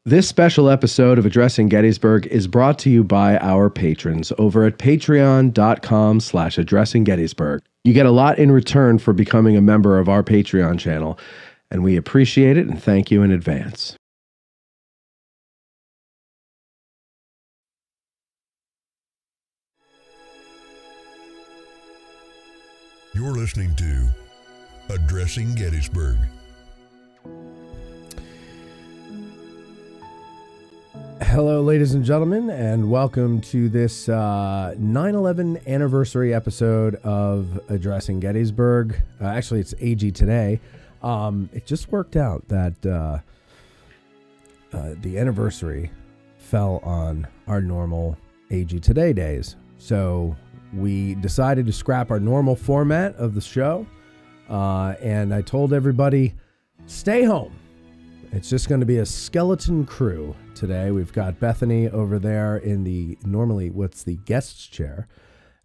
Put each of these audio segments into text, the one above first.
This special episode of Addressing Gettysburg is brought to you by our patrons over at patreon.com/addressinggettysburg. You get a lot in return for becoming a member of our Patreon channel, and we appreciate it and thank you in advance. You're listening to Addressing Gettysburg. Hello, ladies and gentlemen, and welcome to this 9/11 anniversary episode of Addressing Gettysburg. Actually, it's AG Today. It just worked out that the anniversary fell on our normal AG Today days. So we decided to scrap our normal format of the show, and I told everybody, stay home. It's just going to be a skeleton crew today. We've got Bethany over there in the what's the guest's chair.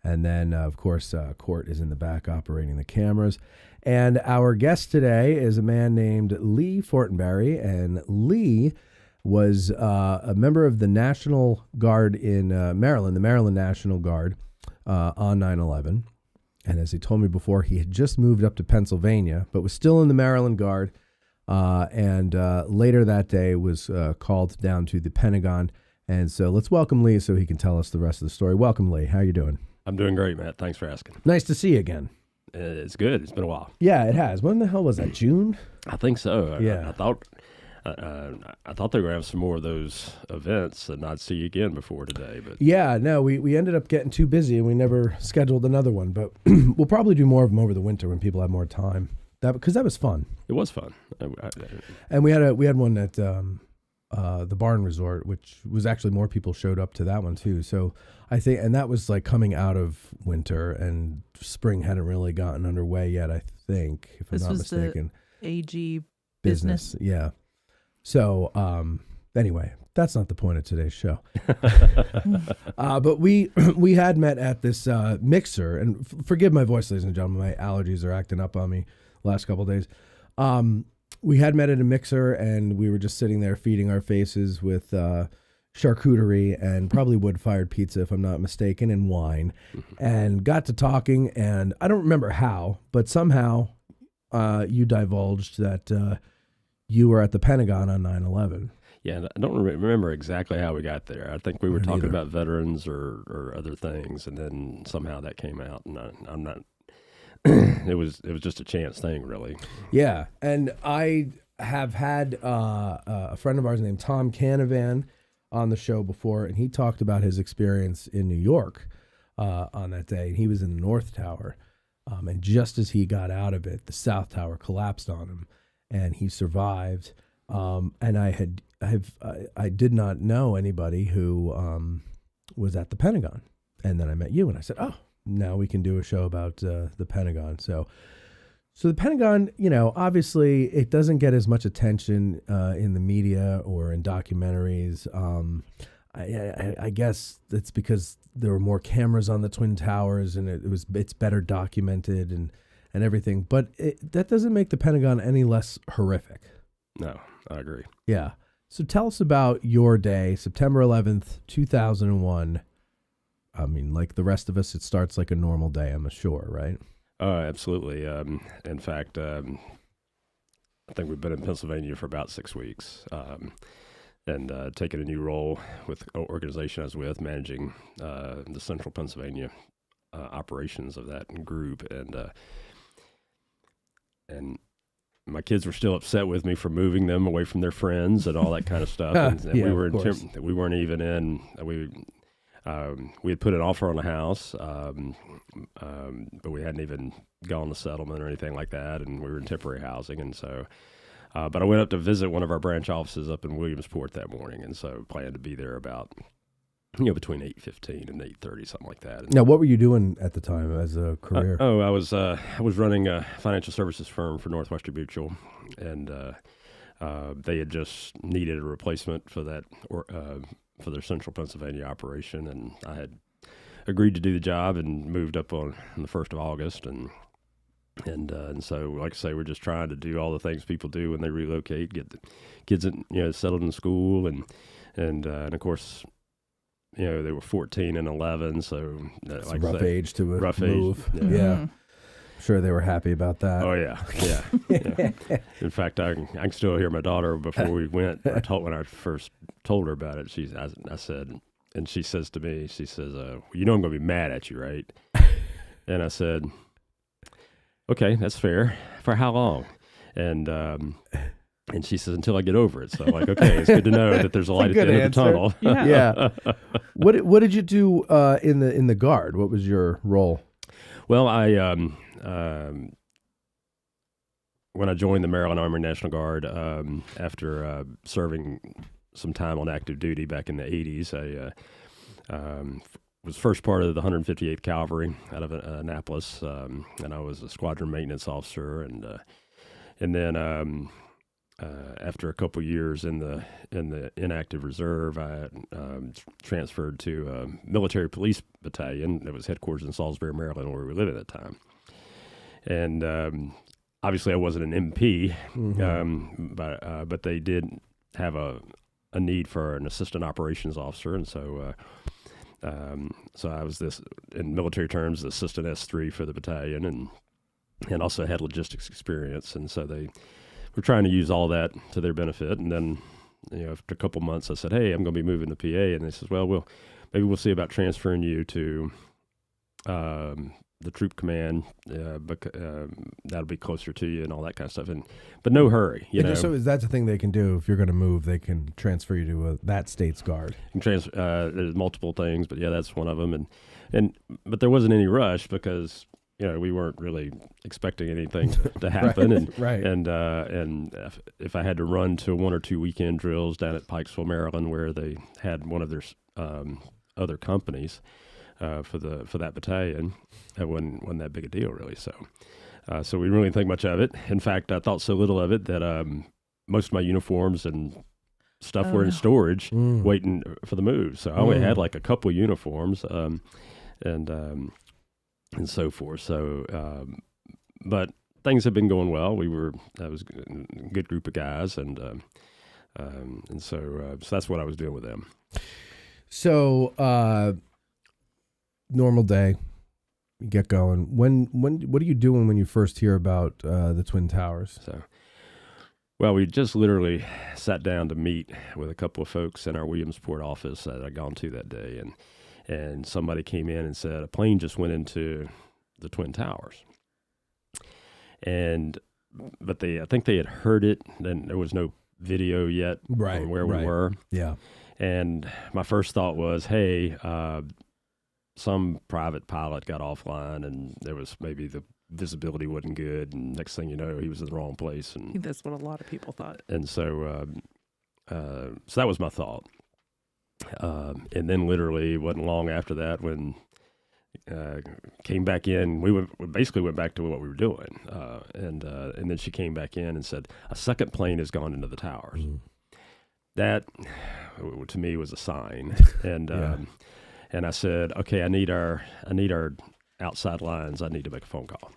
And then, of course, Court is in the back operating the cameras. And our guest today is a man named Lee Fortenberry. And Lee was a member of the National Guard in Maryland, the Maryland National Guard on 9/11. And as he told me before, he had just moved up to Pennsylvania, but was still in the Maryland Guard. And later that day was called down to the Pentagon. And so let's welcome Lee so he can tell us the rest of the story. Welcome, Lee. How are you doing? I'm doing great, Matt. Thanks for asking. Nice to see you again. It's good. It's been a while. Yeah, it has. When the hell was that? June? I think so. Yeah. I thought they were going to have some more of those events and I'd see you again before today. But yeah, no, we ended up getting too busy and we never scheduled another one. But we'll probably do more of them over the winter when people have more time. Because that was fun. It was fun. And we had one at the Barn Resort, which was actually more people showed up to that one too. So I think, and that was like coming out of winter and spring hadn't really gotten underway yet, I think, if I'm not mistaken. The AG business. Yeah. So anyway, that's not the point of today's show. But we had met at this mixer, and forgive my voice, ladies and gentlemen, my allergies are acting up on me last couple of days. We had met at a mixer and we were just sitting there feeding our faces with charcuterie and probably wood-fired pizza, if I'm not mistaken, and wine, and got to talking. And I don't remember how, but somehow you divulged that you were at the Pentagon on 9/11. Yeah, I don't remember exactly how we got there. I think we were talking Neither. about veterans or other things, and then somehow that came out, and I'm not. It was just a chance thing, really. Yeah, and I have had a friend of ours named Tom Canavan on the show before, and he talked about his experience in New York on that day. He was in the North Tower, and just as he got out of it, the South Tower collapsed on him, and he survived. And I did not know anybody who was at the Pentagon, and then I met you, and I said, oh. Now we can do a show about the Pentagon. So the Pentagon, obviously it doesn't get as much attention in the media or in documentaries. I guess it's because there were more cameras on the Twin Towers and it's better documented and everything. But that doesn't make the Pentagon any less horrific. No, I agree. Yeah. So tell us about your day, September 11th, 2001. I mean, like the rest of us, it starts like a normal day, I'm sure, right? Absolutely. In fact, I think we've been in Pennsylvania for about 6 weeks and taking a new role with the organization I was with, managing the central Pennsylvania operations of that group. And my kids were still upset with me for moving them away from their friends and all that kind of stuff. And Yeah, we weren't even in. We had put an offer on the house, but we hadn't even gone to settlement or anything like that, and we were in temporary housing. And so, but I went up to visit one of our branch offices up in Williamsport that morning, and so planned to be there about between 8:15 and 8:30, something like that. Now, what were you doing at the time as a career? I was running a financial services firm for Northwestern Mutual, and they had just needed a replacement for that for their central Pennsylvania operation, and I had agreed to do the job and moved up on the 1st of August, and And so, like I say, we're just trying to do all the things people do when they relocate, get the kids, settled in school, and of course, they were 14 and 11, so It's like a rough age to rough move. age. Yeah. Mhm. Sure, they were happy about that. Oh yeah. Yeah. In fact, I can still hear my daughter before we went. When I first told her about it, I said, and she says to me, she says, I'm going to be mad at you, right? And I said, okay, that's fair. For how long? And she says, until I get over it. So I'm like, okay, it's good to know that there's a light at the end of the tunnel. Yeah. Yeah. What did you do in the Guard? What was your role? Well, when I joined the Maryland Army National Guard after serving some time on active duty back in the 80s, I was first part of the 158th Cavalry out of Annapolis, and I was a squadron maintenance officer, and then after a couple years in the inactive reserve, I transferred to a military police battalion that was headquartered in Salisbury, Maryland, where we lived at that time. And obviously, I wasn't an MP, but they did have a need for an assistant operations officer, and so I was this, in military terms, the assistant S3 for the battalion, and also had logistics experience, and so they were trying to use all that to their benefit. And then, after a couple months, I said, "Hey, I'm going to be moving to PA," and they said, "Well, maybe we'll see about transferring you to the troop command, that'll be closer to you and all that kind of stuff." But no hurry, So that's the thing they can do. If you're going to move, they can transfer you to that state's Guard. There's multiple things, but yeah, that's one of them. But there wasn't any rush because we weren't really expecting anything to happen. Right. And if I had to run to one or two weekend drills down at Pikesville, Maryland, where they had one of their other companies for that battalion, that wasn't that big a deal, really. So we didn't really think much of it. In fact, I thought so little of it that most of my uniforms and stuff were in storage, waiting for the move. So I only had like a couple of uniforms, and so forth. So, but things have been going well. That was a good group of guys, and so that's what I was doing with them. So, normal day, you get going. What are you doing when you first hear about the Twin Towers? So, well, we just literally sat down to meet with a couple of folks in our Williamsport office that I'd gone to that day, and somebody came in and said a plane just went into the Twin Towers. But I think they had heard it. Then there was no video yet on where we were. Yeah. And my first thought was, hey, some private pilot got offline, and there was maybe the visibility wasn't good, and next thing you know, he was in the wrong place. I think that's what a lot of people thought. And so that was my thought. And then literally wasn't long after that when came back in, we basically went back to what we were doing. And then she came back in and said, a second plane has gone into the towers. That, to me, was a sign. And and I said, okay, I need our outside lines. I need to make a phone call.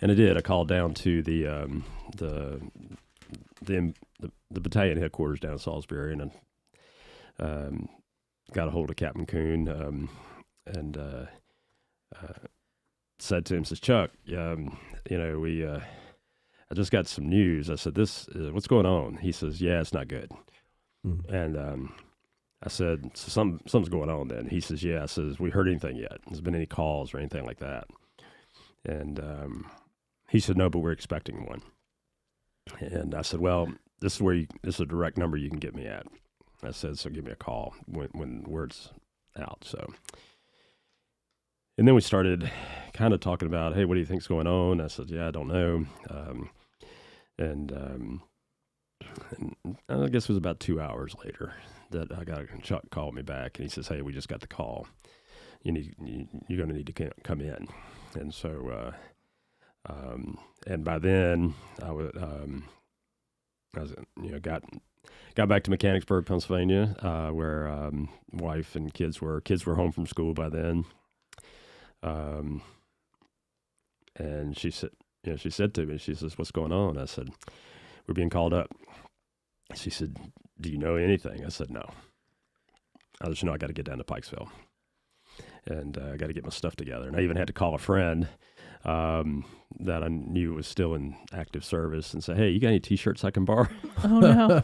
And I did. I called down to the battalion headquarters down in Salisbury, and got a hold of Captain Kuhn, and said to him, says, Chuck, I just got some news. I said, what's going on? He says, yeah, it's not good. And I said, so something's going on then. He says, yeah. I says, we heard anything yet? Has been any calls or anything like that? And he said, no, but we're expecting one. And I said, well, this is a direct number you can get me at. I said, so give me a call when word's out. So, and then we started kind of talking about, hey, what do you think's going on? I said, yeah, I don't know. And I guess it was about 2 hours later that I got Chuck called me back, and he says, hey, we just got the call. You're going to need to come in. And so, and by then I was got back to Mechanicsburg, Pennsylvania, where wife and kids were home from school by then. And she said to me, she says, "What's going on?" I said, "We're being called up." She said, "Do you know anything?" I said, "No. I just know I got to get down to Pikesville, and I got to get my stuff together." And I even had to call a friend that I knew was still in active service and say, "Hey, you got any T-shirts I can borrow?" Oh no.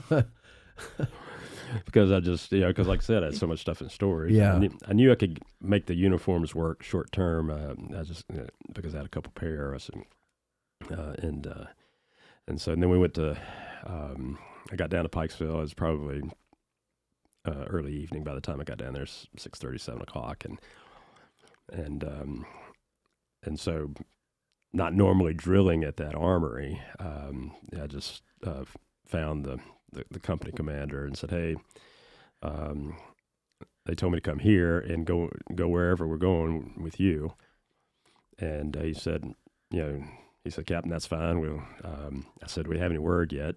Because I just, because like I said, I had so much stuff in storage. Yeah. I knew I could make the uniforms work short term. I just, because I had a couple pair. I said, and so then we went to, I got down to Pikesville. It was probably early evening by the time I got down there, 6:30, 7 o'clock. And so not normally drilling at that armory, I just found the company commander and said, "Hey, they told me to come here and go wherever we're going with you." And he said, "Captain, that's fine." I said, "We have any word yet?"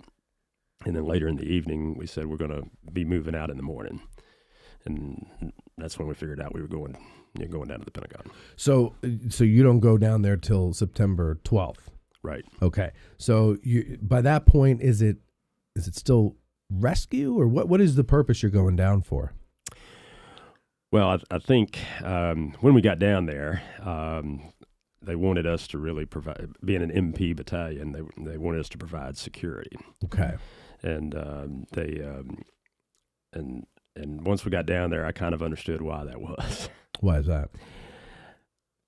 And then later in the evening, we said, "We're going to be moving out in the morning." And that's when we figured out we were going down to the Pentagon. So you don't go down there till September 12th. Right. Okay. So by that point, is it still rescue, or what is the purpose you're going down for? Well, I think when we got down there, they wanted us to really provide, being an MP battalion, they wanted us to provide security. Okay. And and once we got down there, I kind of understood why that was. Why is that?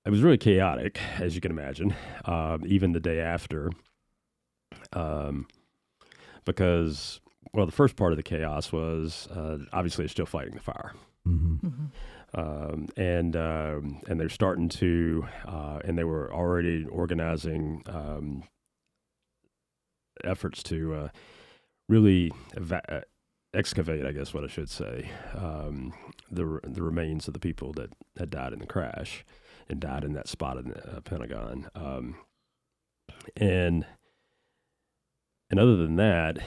It was really chaotic, as you can imagine, even the day after, because, well, the first part of the chaos was obviously they're still fighting the fire. Mm-hmm. Mm-hmm. And they're starting to, and they were already organizing efforts to really excavate, I guess what I should say, the remains of the people that had died in the crash and died in that spot in the Pentagon. And other than that,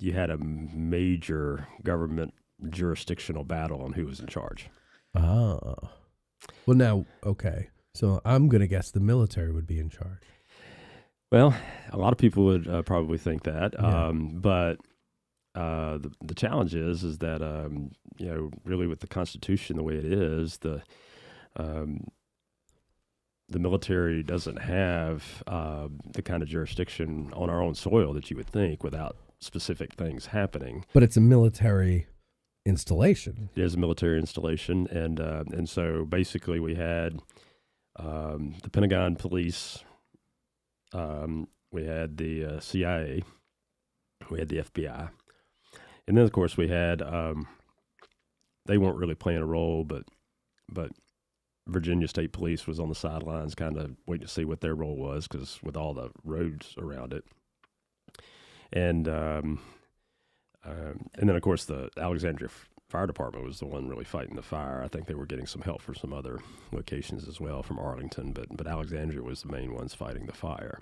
you had a major government jurisdictional battle on who was in charge. Ah. Well, now, okay. So I'm going to guess the military would be in charge. Well, a lot of people would probably think that. Yeah. But the challenge is that, really with the Constitution the way it is, the military doesn't have the kind of jurisdiction on our own soil that you would think without specific things happening. But it's a military installation. It is a military installation, and so basically we had the Pentagon police, we had the CIA, we had the FBI, and then of course we had they weren't really playing a role, but Virginia State Police was on the sidelines, kind of waiting to see what their role was, because with all the roads around it, and then of course the Alexandria Fire Department was the one really fighting the fire. I think they were getting some help from some other locations as well from Arlington, but Alexandria was the main ones fighting the fire.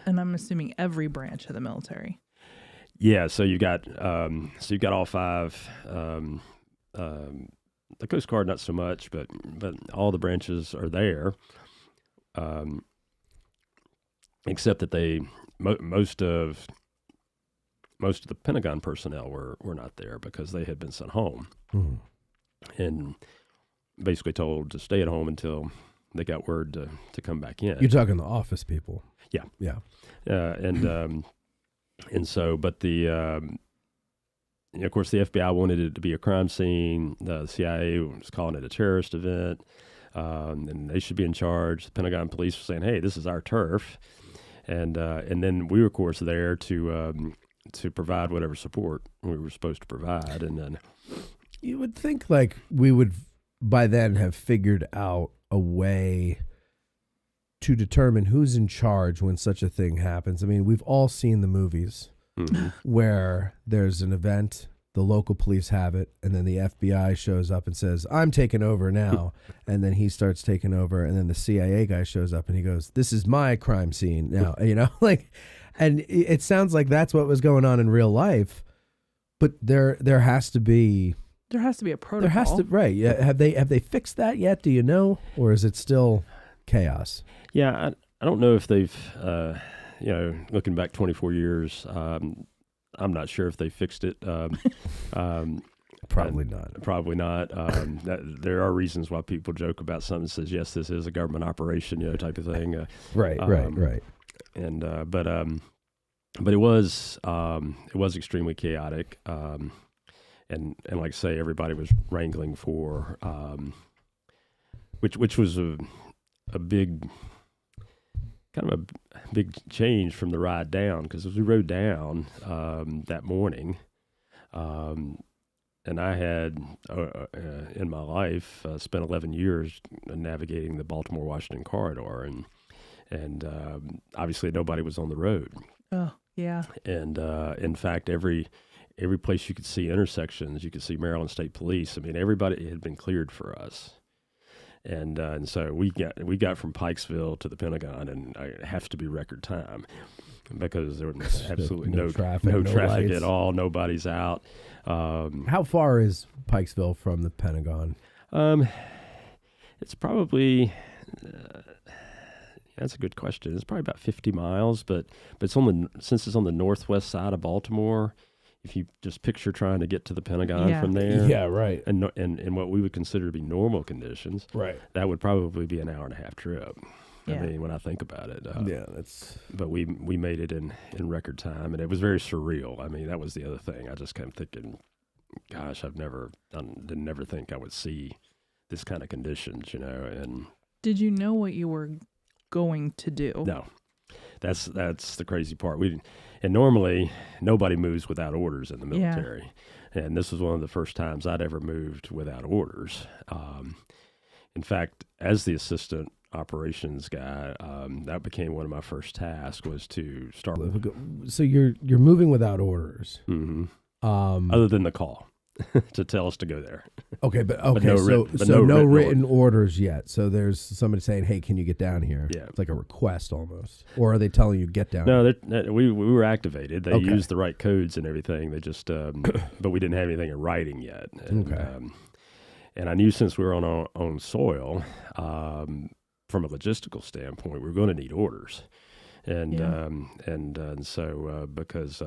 And I'm assuming every branch of the military. Yeah, so you got all five. The Coast Guard not so much, but all the branches are there, except that most of the Pentagon personnel were not there because they had been sent home, and basically told to stay at home until they got word to come back in. You're talking the office people. Yeah, Yeah. And so, but of course, the FBI wanted it to be a crime scene. The CIA was calling it a terrorist event, and they should be in charge. The Pentagon police were saying, "Hey, this is our turf," and then we were, of course, there to provide whatever support we were supposed to provide. And then You would think like we would by then have figured out a way to determine who's in charge when such a thing happens. I mean, we've all seen the movies where there's an event, the local police have it, and then the FBI shows up and says, "I'm taking over now." And then he starts taking over, and then the CIA guy shows up and he goes, "This is my crime scene now." And it sounds like that's what was going on in real life, but there has to be a protocol. right. Yeah. Have they fixed that yet? Do you know? Or is it still? chaos. Yeah, I don't know if they've, looking back 24 years, I'm not sure if they fixed it. Probably not. Probably not. There are reasons why people joke about something that says, yes, this is a government operation, type of thing. Right. And but it was extremely chaotic. And like I say, everybody was wrangling for, which was a big, kind of a big change from the ride down, because as we rode down that morning, and I had in my life spent 11 years navigating the Baltimore-Washington corridor, and obviously nobody was on the road. Oh, yeah. And in fact, every place you could see intersections, you could see Maryland State Police. I mean, everybody had been cleared for us. And so we got from Pikesville to the Pentagon, and it has to be record time, because there was absolutely no traffic at all. Nobody's out. How far is Pikesville from the Pentagon? It's probably that's a good question. It's probably about 50 miles, but it's since it's on the northwest side of Baltimore. If you just picture trying to get to the Pentagon from there, yeah, right, and what we would consider to be normal conditions, right, that would probably be an 1.5-hour trip. Yeah. I mean, when I think about it, that's. But we made it in record time, and it was very surreal. I mean, that was the other thing. I just kept thinking, gosh, didn't never think I would see this kind of conditions, And Did you know what you were going to do? No, that's the crazy part. And normally nobody moves without orders in the military, and this was one of the first times I'd ever moved without orders. In fact, as the assistant operations guy, that became one of my first tasks, was to start. So you're moving without orders, other than the call to tell us to go there. Okay, but no written orders yet. So there's somebody saying, "Hey, can you get down here?" Yeah, it's like a request almost. Or are they telling you get down? No, we were activated. They used the right codes and everything. They just, but we didn't have anything in writing yet. And, and I knew, since we were on our own soil, from a logistical standpoint, we were going to need orders, and so because.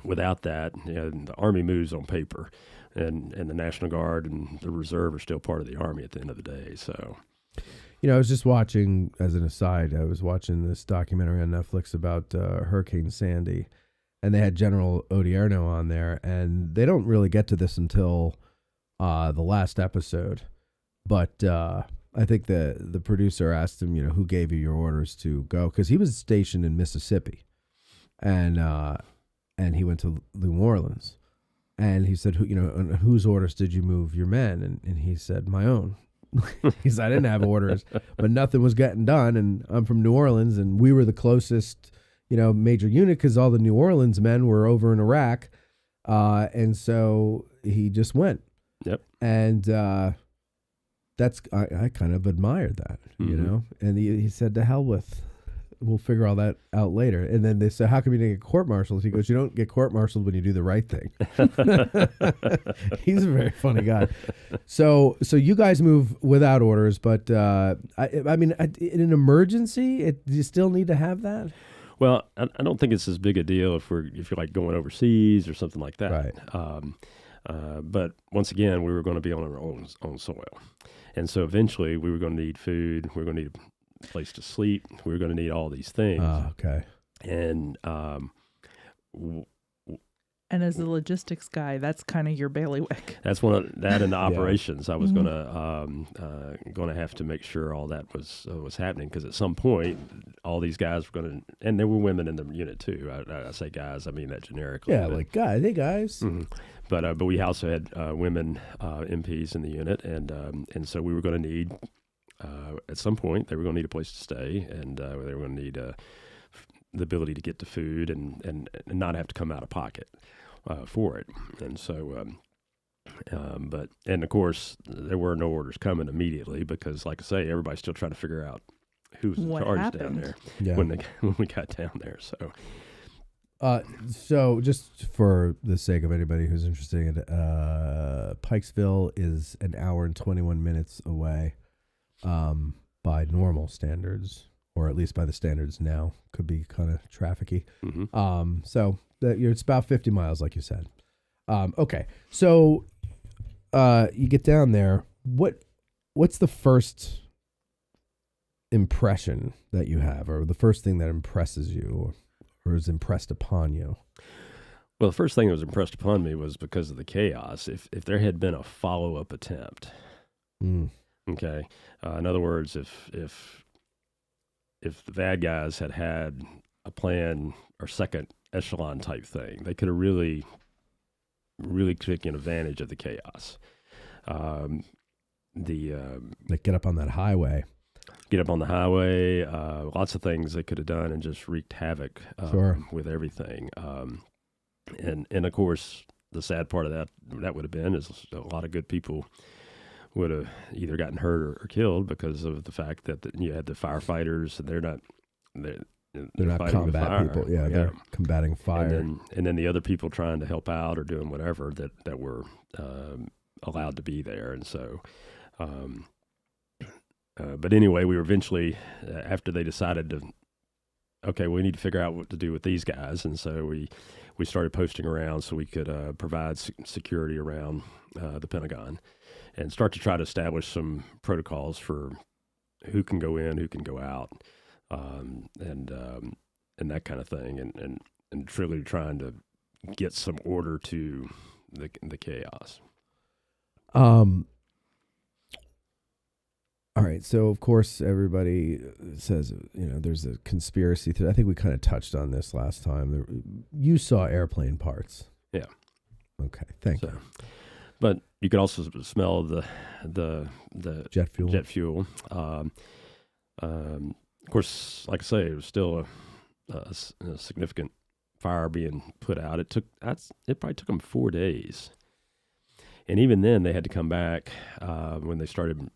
Without that, the Army moves on paper, and the National Guard and the Reserve are still part of the Army at the end of the day. So, I was just watching, as an aside, I was watching this documentary on Netflix about Hurricane Sandy, and they had General Odierno on there, and they don't really get to this until the last episode, but I think the producer asked him, who gave you your orders to go, because he was stationed in Mississippi, and he went to New Orleans, and he said, on whose orders did you move your men? And he said, my own. He said, I didn't have orders, but nothing was getting done. And I'm from New Orleans, and we were the closest, major unit, because all the New Orleans men were over in Iraq. And so he just went. Yep. And I kind of admired that, and he said, to hell with. We'll figure all that out later. And then they said, how come you didn't get court-martialed? He goes, you don't get court-martialed when you do the right thing. He's a very funny guy. So you guys move without orders, but I mean, in an emergency, do you still need to have that? Well, I don't think it's as big a deal if you're like going overseas or something like that. Right. But once again, we were going to be on our own soil. And so eventually we were going to need food. We were going to need place to sleep. We were going to need all these things. Oh, okay. And and as a logistics guy, that's kind of your bailiwick. That's one of that, and the operations. I was going to have to make sure all that was happening, because at some point all these guys were going to, and there were women in the unit too. I say guys, I mean that generically. Yeah, like guys, hey guys. Mm-hmm. But we also had women MPs in the unit, and so we were going to need. At some point, they were going to need a place to stay, and they were going to need the ability to get to food and not have to come out of pocket for it. And so, and of course, there were no orders coming immediately, because, like I say, everybody's still trying to figure out who's in charge down there when we got down there. So just for the sake of anybody who's interested, Pikesville is an hour and 21 minutes away. by normal standards, or at least by the standards now. Could be kind of trafficky. So it's about 50 miles, like you said. Okay, so you get down there. What's the first impression that you have, or the first thing that impresses you, or is impressed upon you? Well, the first thing that was impressed upon me was because of the chaos. If there had been a follow-up attempt, okay, in other words, if the bad guys had a plan or second echelon type thing, they could have really taken advantage of the chaos. Like get up on that highway. Get up on the highway, lots of things they could have done and just wreaked havoc with everything. And of course, the sad part of that would have been is a lot of good people would have either gotten hurt or killed because of the fact that you had the firefighters, and they're not combat people. Yeah, they're combating fire. And then the other people trying to help out or doing whatever that were allowed to be there. And so, but anyway, we were eventually, after they decided we need to figure out what to do with these guys. And so we started posting around so we could provide security around the Pentagon and start to try to establish some protocols for who can go in, who can go out, and that kind of thing, and truly trying to get some order to the chaos. All right, so of course everybody says, there's a conspiracy theory. I think we kind of touched on this last time. You saw airplane parts. Yeah. Okay, thank you. But you could also smell the jet fuel. Jet fuel. Of course, like I say, it was still a significant fire being put out. It probably took them 4 days, and even then they had to come back when they started.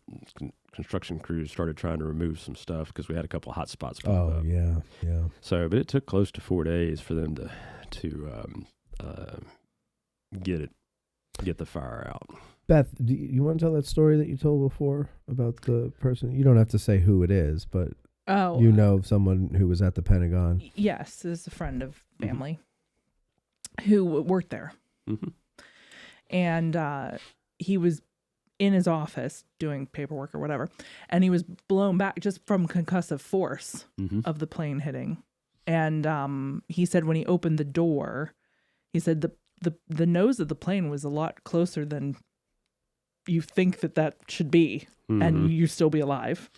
Construction crews started trying to remove some stuff because we had a couple of hot spots. Oh, yeah. So, but it took close to 4 days for them to get the fire out. Beth, do you want to tell that story that you told before about the person? You don't have to say who it is, but you know someone who was at the Pentagon. Yes, this is a friend of family who worked there. Mm-hmm. And he was in his office doing paperwork or whatever, and he was blown back just from concussive force of the plane hitting. And he said when he opened the door, he said the nose of the plane was a lot closer than you think that should be, and you still be alive.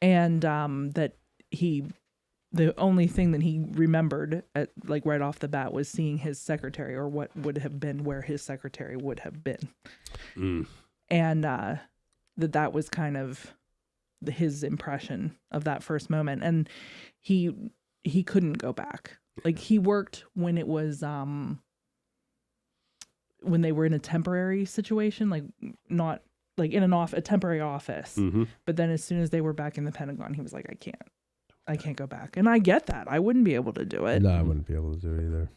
And that the only thing that he remembered right off the bat was seeing his secretary, or what would have been where his secretary would have been. And that was kind of his impression of that first moment. And he couldn't go back. Like, he worked when it was when they were in a temporary situation, like not like in a temporary office. But then as soon as they were back in the Pentagon, he was like, I can't go back. And I get that. I wouldn't be able to do it. No, I wouldn't be able to do it either.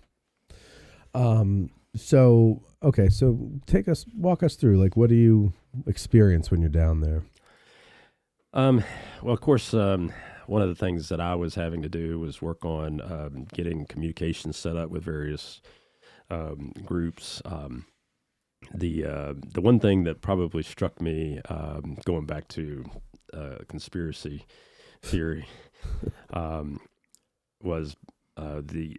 So walk us through, like, what do you experience when you're down there? Well, of course, one of the things that I was having to do was work on getting communications set up with various groups. The one thing that probably struck me, going back to conspiracy theory, was the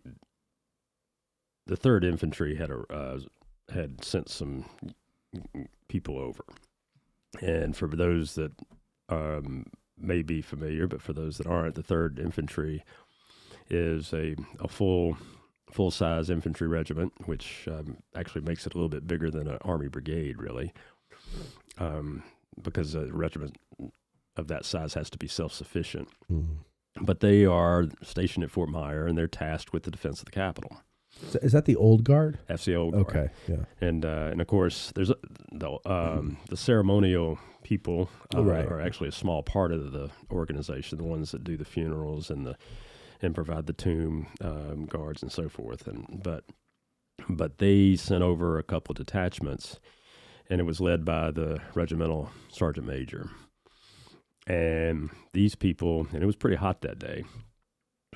3rd Infantry had sent some people over. And for those that may be familiar, but for those that aren't, the 3rd Infantry is a full-size infantry regiment, which actually makes it a little bit bigger than an Army brigade, really, because a regiment of that size has to be self-sufficient. But they are stationed at Fort Myer, and they're tasked with the defense of the Capitol. Is that the old guard? That's the old guard. Okay, yeah. And of course, there's the ceremonial people are actually a small part of the organization, the ones that do the funerals and provide the tomb guards and so forth. But they sent over a couple of detachments, and it was led by the regimental sergeant major. And these people, and it was pretty hot that day,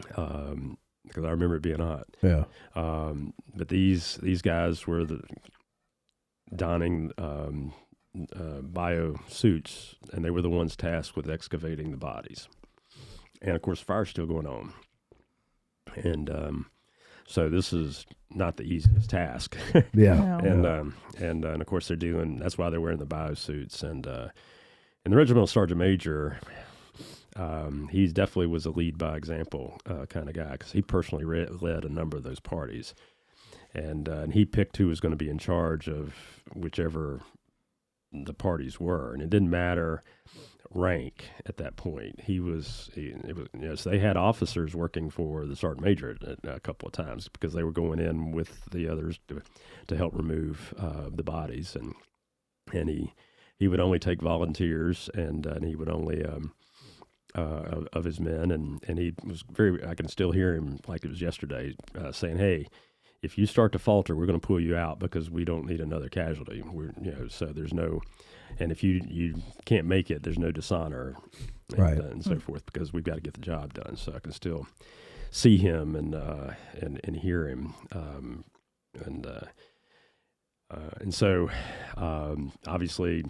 because I remember it being hot. Yeah. But these guys were donning bio suits, and they were the ones tasked with excavating the bodies. And of course, fire's still going on. And so this is not the easiest task. Yeah. No. And of course they're doing. That's why they're wearing the bio suits. And the regimental sergeant major, he definitely was a lead by example kind of guy, because he personally led a number of those parties, and he picked who was going to be in charge of whichever the parties were, and it didn't matter rank at that point. So they had officers working for the sergeant major a couple of times, because they were going in with the others to help remove the bodies, and he would only take volunteers, and he would only of his men, and he was very. I can still hear him like it was yesterday, saying, "Hey, if you start to falter, we're going to pull you out, because we don't need another casualty. So there's no, and if you can't make it, there's no dishonor, and so forth, because we've got to get the job done." So I can still see him and hear him, and so obviously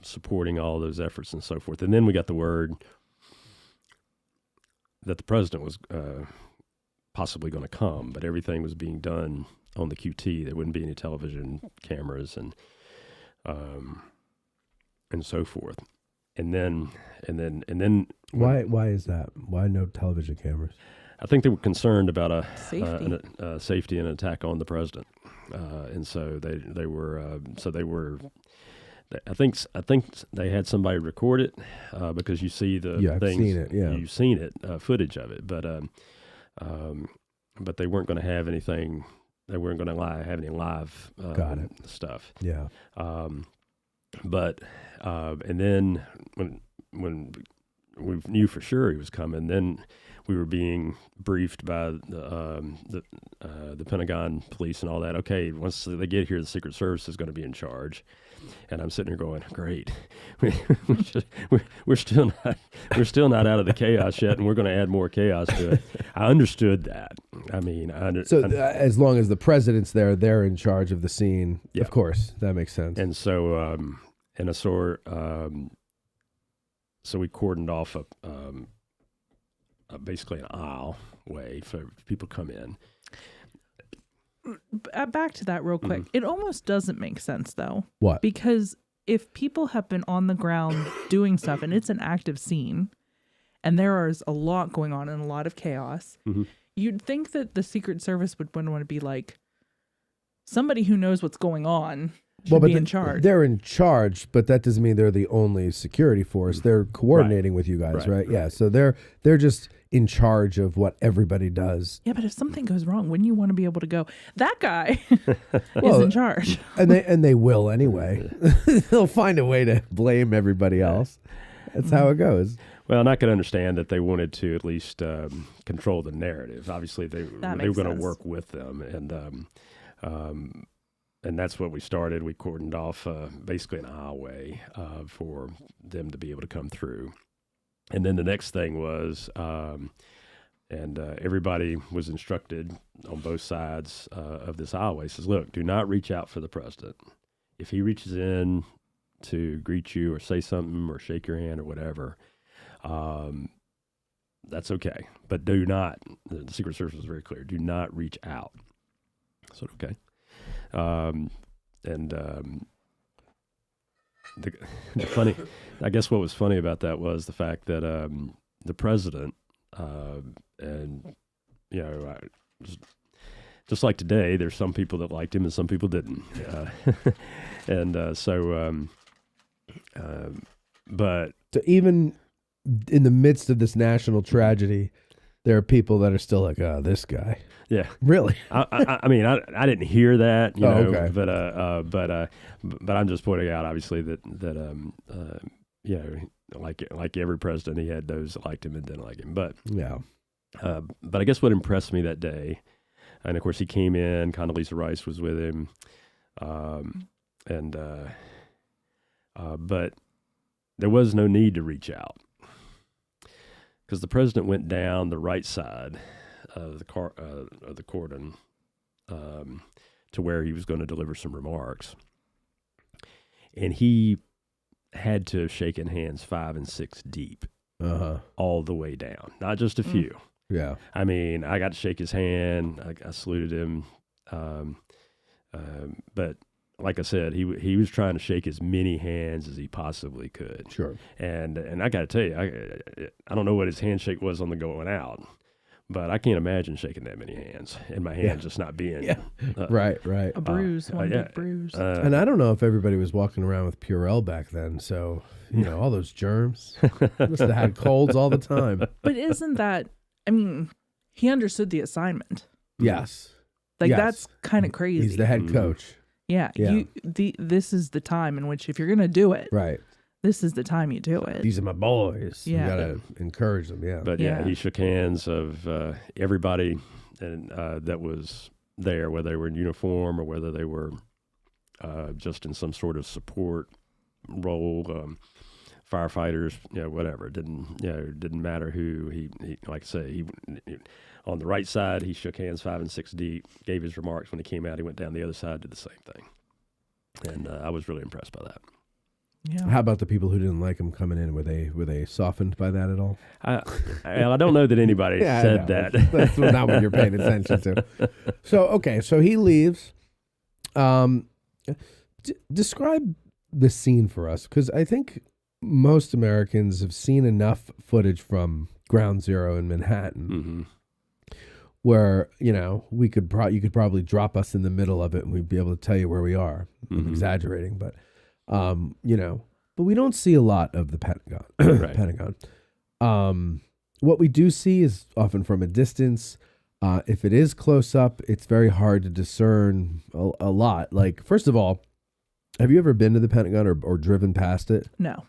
supporting all those efforts and so forth. And then we got the word that the president was possibly going to come, but everything was being done on the QT. There wouldn't be any television cameras and so forth. And then why is that? Why no television cameras? I think they were concerned about Safety. and an attack on the president, and so they were. I think they had somebody record it, because you see the I've things. seen it. Yeah, You've seen it, footage of it, but they weren't going to have anything. They weren't going to have any live stuff. Yeah. But and then when we knew for sure he was coming, then we were being briefed by the Pentagon police and all that. Okay, once they get here, the Secret Service is going to be in charge. And I'm sitting here going, great. We're still not out of the chaos yet, and we're going to add more chaos to it. I understood that. I mean, as long as the president's there, they're in charge of the scene. Yeah. Of course, that makes sense. And so, so we cordoned off basically an aisle way for people to come in. Back to that real quick. It almost doesn't make sense, though. What? Because if people have been on the ground doing stuff, and it's an active scene, and there is a lot going on and a lot of chaos, you'd think that the Secret Service would want to be like, somebody who knows what's going on should be in charge. They're in charge, but that doesn't mean they're the only security force. They're coordinating with you guys, right? Yeah. So they're just in charge of what everybody does. Yeah, but if something goes wrong, wouldn't you want to be able to go, that guy is in charge? And they will anyway. They'll find a way to blame everybody else. That's how it goes. Well, and I can understand that they wanted to at least control the narrative. Obviously, they were going to work with them, and that's what we started. We cordoned off basically an aisleway for them to be able to come through. And then the next thing was, everybody was instructed on both sides of this aisleway. Says, look, do not reach out for the president. If he reaches in to greet you or say something or shake your hand or whatever, that's okay. But do not, the Secret Service was very clear, do not reach out. I said, okay. The funny, I guess what was funny about that was the fact that the president, just like today, there's some people that liked him and some people didn't, but so even in the midst of this national tragedy, there are people that are still like, oh, this guy. Yeah, really. I mean, I didn't hear that, you know, okay. But I'm just pointing out, obviously, that you know, like every president, he had those that liked him and didn't like him. But yeah. But I guess what impressed me that day, and of course he came in, Condoleezza Rice was with him, but there was no need to reach out because the president went down the right side of the cordon to where he was going to deliver some remarks, and he had to have shaken hands 5 and 6 deep, all the way down, not just a few. Yeah, I mean, I got to shake his hand. I saluted him, but like I said, he was trying to shake as many hands as he possibly could. Sure. And I got to tell you, I don't know what his handshake was on the going out, but I can't imagine shaking that many hands and my hands just not being right. A bruise, one big bruise. And I don't know if everybody was walking around with Purell back then, so all those germs must have had colds all the time. But isn't that? I mean, he understood the assignment. Yes. That's kind of crazy. He's the head coach. Yeah. This is the time in which if you're going to do it, right, this is the time you do it. These are my boys. Yeah. You got to encourage them. Yeah. But he shook hands of everybody and that was there, whether they were in uniform or whether they were just in some sort of support role, firefighters, whatever. It didn't matter who. He like I say, he on the right side, he shook hands 5 and 6 deep, gave his remarks. When he came out, he went down the other side, did the same thing. And I was really impressed by that. Yeah. How about the people who didn't like him coming in? Were they softened by that at all? I don't know that anybody said that. That's not what you're paying attention to. So he leaves. Describe the scene for us, because I think most Americans have seen enough footage from Ground Zero in Manhattan, where you could probably drop us in the middle of it and we'd be able to tell you where we are. I'm exaggerating, but but we don't see a lot of the Pentagon. Right. Pentagon. What we do see is often from a distance. If it is close up, it's very hard to discern a lot. Like, first of all, have you ever been to the Pentagon or driven past it? No.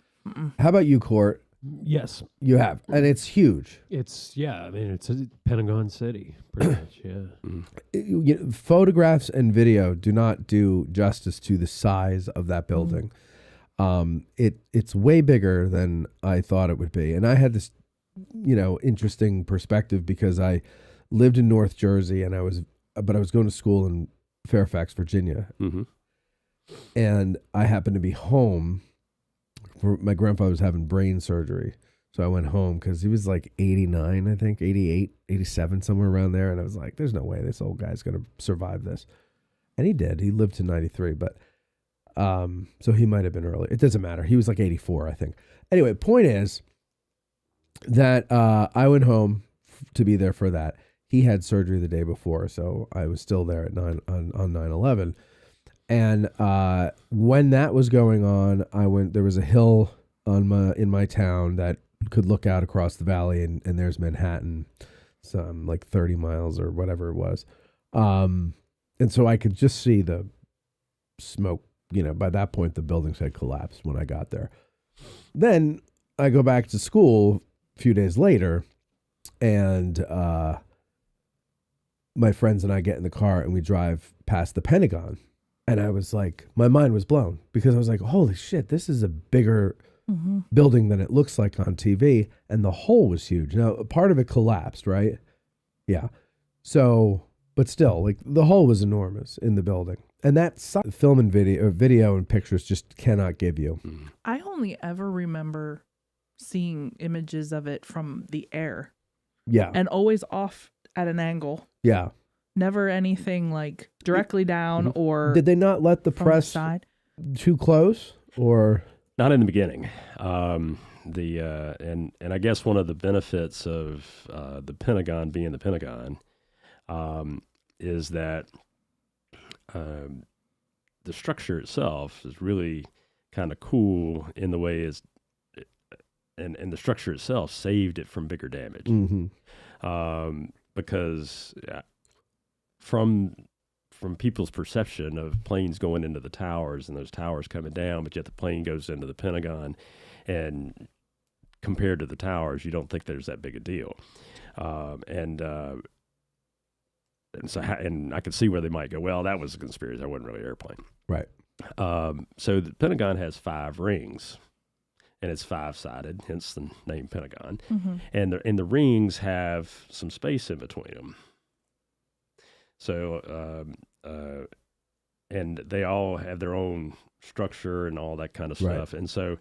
How about you, Court? Yes. You have. And it's huge. It's a Pentagon City, pretty much, yeah. Photographs and video do not do justice to the size of that building. It's way bigger than I thought it would be. And I had this, interesting perspective because I lived in North Jersey and I was going to school in Fairfax, Virginia. And I happened to be home. My grandfather was having brain surgery. So I went home because he was like 89, I think, 88, 87, somewhere around there. And I was like, there's no way this old guy's going to survive this. And he did. He lived to 93, but so he might have been early. It doesn't matter. He was like 84, I think. Anyway, point is that I went home to be there for that. He had surgery the day before, so I was still there at on 9/11. And when that was going on, there was a hill in my town that could look out across the valley, and there's Manhattan, some like 30 miles or whatever it was. And so I could just see the smoke. By that point, the buildings had collapsed when I got there. Then I go back to school a few days later, and my friends and I get in the car and we drive past the Pentagon. And I was like, my mind was blown because I was like, holy shit, this is a bigger building than it looks like on TV. And the hole was huge. Now, part of it collapsed, right? Yeah. So, but still, like the hole was enormous in the building. And that film and video and pictures just cannot give you. I only ever remember seeing images of it from the air. Yeah. And always off at an angle. Yeah. Never anything like directly down or did they not let the press side too close or not in the beginning? And I guess one of the benefits of the Pentagon being the Pentagon is that the structure itself is really kind of cool in the way and the structure itself saved it from bigger damage because. From people's perception of planes going into the towers and those towers coming down, but yet the plane goes into the Pentagon, and compared to the towers, you don't think there's that big a deal. And I could see where they might go, well, that was a conspiracy. That wasn't really an airplane. Right. So the Pentagon has 5 rings, and it's 5-sided, hence the name Pentagon. And the rings have some space in between them. So, and they all have their own structure and all that kind of stuff. And so,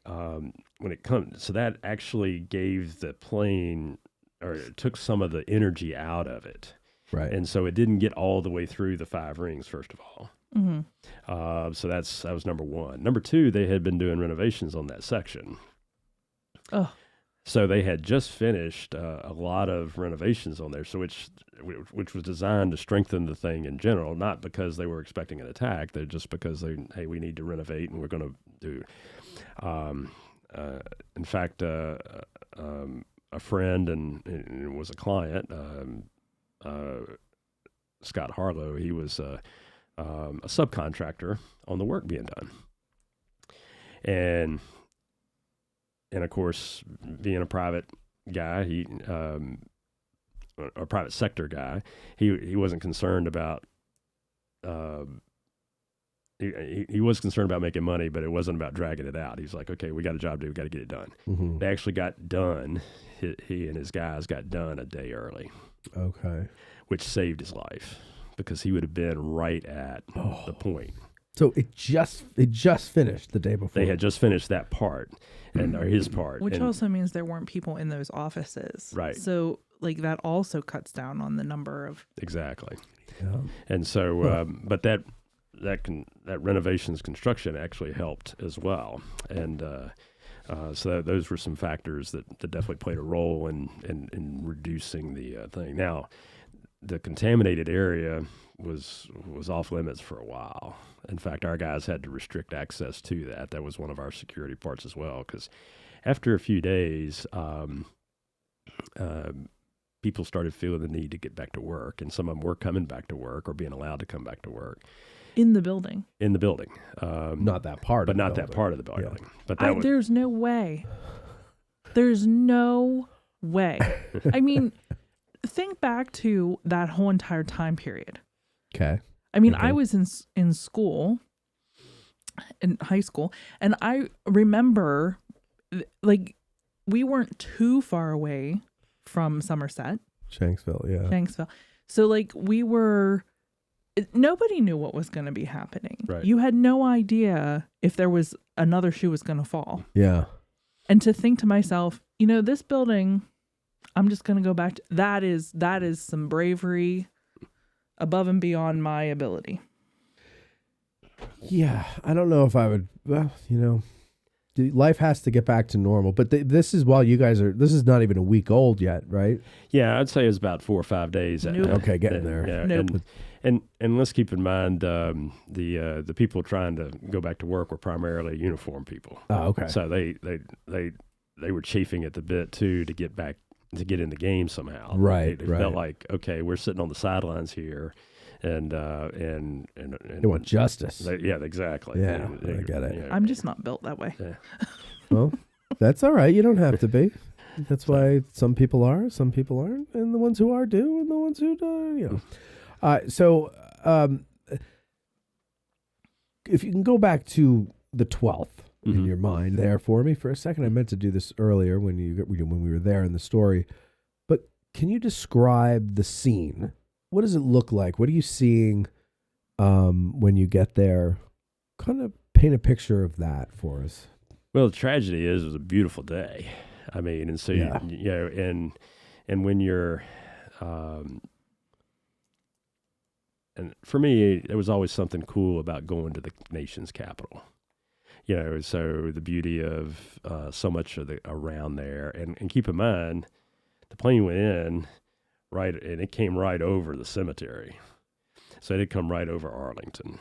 when it comes, so that actually gave the plane, or it took some of the energy out of it. Right. And so it didn't get all the way through the 5 rings, first of all. So that was number one. Number two, they had been doing renovations on that section. Oh. So they had just finished a lot of renovations on there, so which was designed to strengthen the thing in general, not because they were expecting an attack, they're just because we need to renovate and we're going to do. In fact, a friend and was a client, Scott Harlow, he was a subcontractor on the work being done. And of course, being a private guy, a private sector guy, he wasn't concerned about. He was concerned about making money, but it wasn't about dragging it out. He's like, okay, we got a job to do, we got to get it done. They actually got done. He and his guys got done a day early. Okay. Which saved his life, because he would have been right at the point. So it just finished the day before. They had just finished that part, or his part. Which also means there weren't people in those offices. Right. So like that also cuts down on the number of. Exactly. Yeah. And so, but that renovations construction actually helped as well. And so those were some factors that definitely played a role in reducing the thing. Now, the contaminated area was off limits for a while. In fact, our guys had to restrict access to that. That was one of our security parts as well, because after a few days, people started feeling the need to get back to work, and some of them were coming back to work or being allowed to come back to work. In the building. Not that part but of the not building. that part of the building. Yeah. But that there's no way. There's no way. I mean, think back to that whole entire time period. Okay. I mean, I was in school, in high school, and I remember, like, we weren't too far away from Somerset. Shanksville, yeah. Shanksville. So, like, nobody knew what was going to be happening. Right. You had no idea if there was another shoe was going to fall. Yeah. And to think to myself, this building, I'm just going to go back to, that is some bravery above and beyond my ability. Yeah, I don't know if I would, life has to get back to normal. But this is while you guys this is not even a week old yet, right? Yeah, I'd say it was about 4 or 5 days. Nope. Okay, getting there. Yeah, Nope. and let's keep in mind the people trying to go back to work were primarily uniformed people. Oh, okay. So they were chafing at the bit too to get back to get in the game somehow. Right, They right. felt like, okay, we're sitting on the sidelines here, and They want justice. yeah, exactly. Yeah, I get it. I'm just not built that way. Yeah. Well, that's all right. You don't have to be. That's why some people are, some people aren't, and the ones who are do, and the ones who do, So, if you can go back to the 12th in your mind there for me for a second. I meant to do this earlier when we were there in the story, but can you describe the scene? What does it look like? What are you seeing when you get there? Kind of paint a picture of that for us. Well, the tragedy is it was a beautiful day. I mean, and so and when you're and for me, there was always something cool about going to the nation's capital. So the beauty of so much of around there, and keep in mind, the plane went in right, and it came right over the cemetery, so it had come right over Arlington.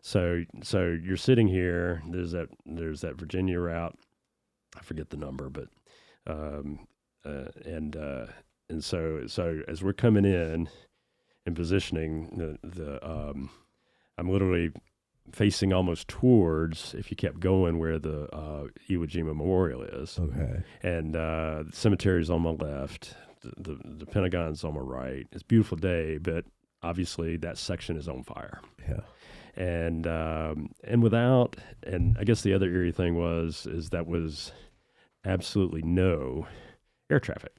So you're sitting here. There's that Virginia route. I forget the number, but and so as we're coming in and positioning, I'm literally facing almost towards, if you kept going, where the Iwo Jima Memorial is. Okay. And the cemetery's on my left. The Pentagon's on my right. It's a beautiful day, but obviously that section is on fire. Yeah. and without, and I guess the other eerie thing is that was absolutely no air traffic.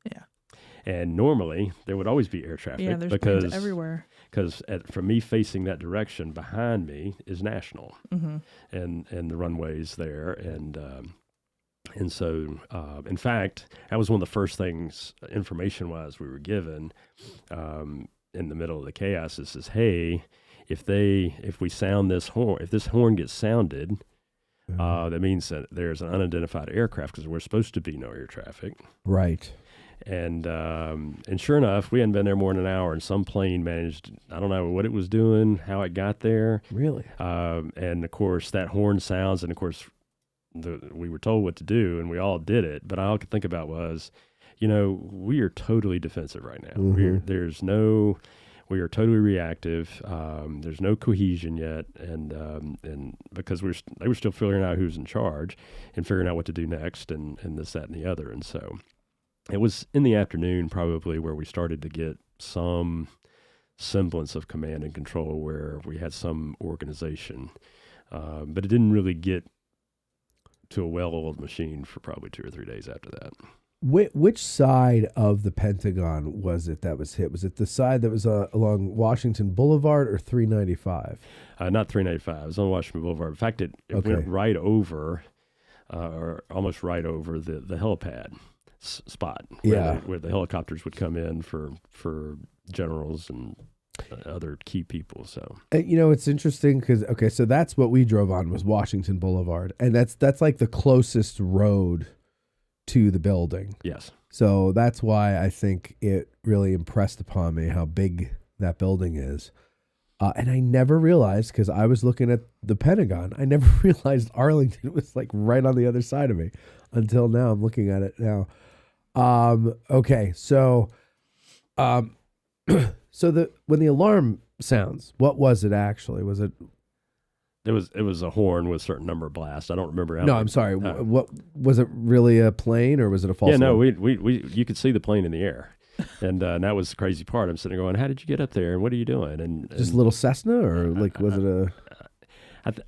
Yeah. And normally there would always be air traffic. Yeah, there's because planes everywhere. Because from me facing that direction behind me is National, and the runways there, and so in fact that was one of the first things information-wise we were given in the middle of the chaos. It says, hey, if we sound this horn, if this horn gets sounded, that means that there's an unidentified aircraft, because we're supposed to be no air traffic. Right. And sure enough, we hadn't been there more than an hour, and some plane managed, I don't know what it was doing, how it got there. Really? And of course, that horn sounds, and of course, we were told what to do, and we all did it. But all I could think about was, we are totally defensive right now. We are totally reactive. There's no cohesion yet, and because they were still figuring out who's in charge and figuring out what to do next, and this, that, and the other. And so it was in the afternoon probably where we started to get some semblance of command and control, where we had some organization, but it didn't really get to a well-oiled machine for probably 2 or 3 days after that. Which side of the Pentagon was it that was hit? Was it the side that was along Washington Boulevard or 395? Not 395. It was on Washington Boulevard. In fact, it went right over, or almost right over the helipad spot, where the helicopters would come in for generals and other key people. So it's interesting because so that's what we drove on, was Washington Boulevard, and that's like the closest road to the building. Yes. So that's why I think it really impressed upon me how big that building is. And I never realized, because I was looking at the Pentagon, I never realized Arlington was like right on the other side of me until now. I'm looking at it now. Okay. So, when the alarm sounds, what was it actually? Was it? It was a horn with a certain number of blasts. I don't remember how. No, I'm sorry. What was it? Really a plane, or was it a false? Yeah, no. alarm? We you could see the plane in the air, and that was the crazy part. I'm sitting there going, "How did you get up there? And what are you doing?" And just a little Cessna, or like was it a?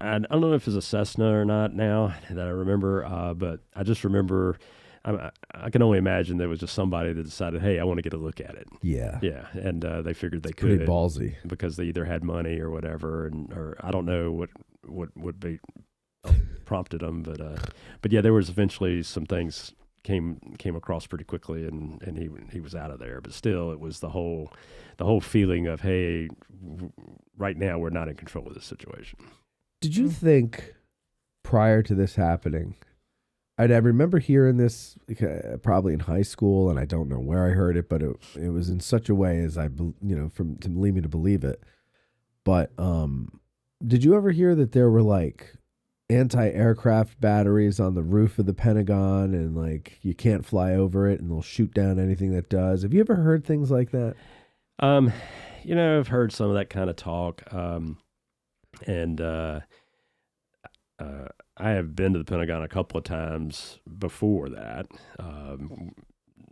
I don't know if it's a Cessna or not now that I remember, but I just remember. I can only imagine there was just somebody that decided, hey, I want to get a look at it. Yeah. Yeah. And they figured they could. Pretty ballsy. Because they either had money or whatever, or I don't know what would be prompted them. But yeah, there was eventually some things came across pretty quickly, and he was out of there. But still, it was the whole feeling of, hey, right now we're not in control of this situation. Did you think prior to this happening? I remember hearing this probably in high school, and I don't know where I heard it, but it was in such a way as to lead me to believe it. But did you ever hear that there were like anti-aircraft batteries on the roof of the Pentagon, and like you can't fly over it, and they'll shoot down anything that does? Have you ever heard things like that? I've heard some of that kind of talk, and I have been to the Pentagon a couple of times before that,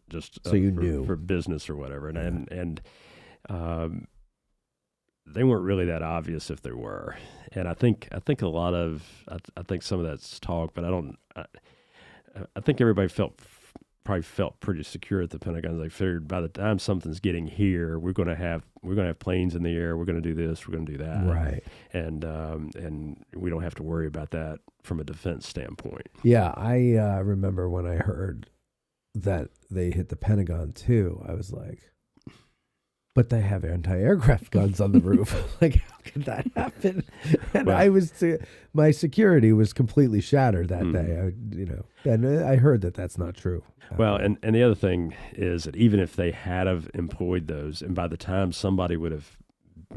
just so you knew for business or whatever, and they weren't really that obvious if they were, and I think a lot of I think some of that's talk, but I think everybody probably felt pretty secure at the Pentagon. They figured by the time something's getting here, we're going to have planes in the air. We're going to do this. We're going to do that. Right. And we don't have to worry about that from a defense standpoint. Yeah, I remember when I heard that they hit the Pentagon too. I was like, but they have anti-aircraft guns on the roof. Like, how could that happen? And my security was completely shattered that day. And I heard that that's not true. Well, and the other thing is that even if they had have employed those, and by the time somebody would have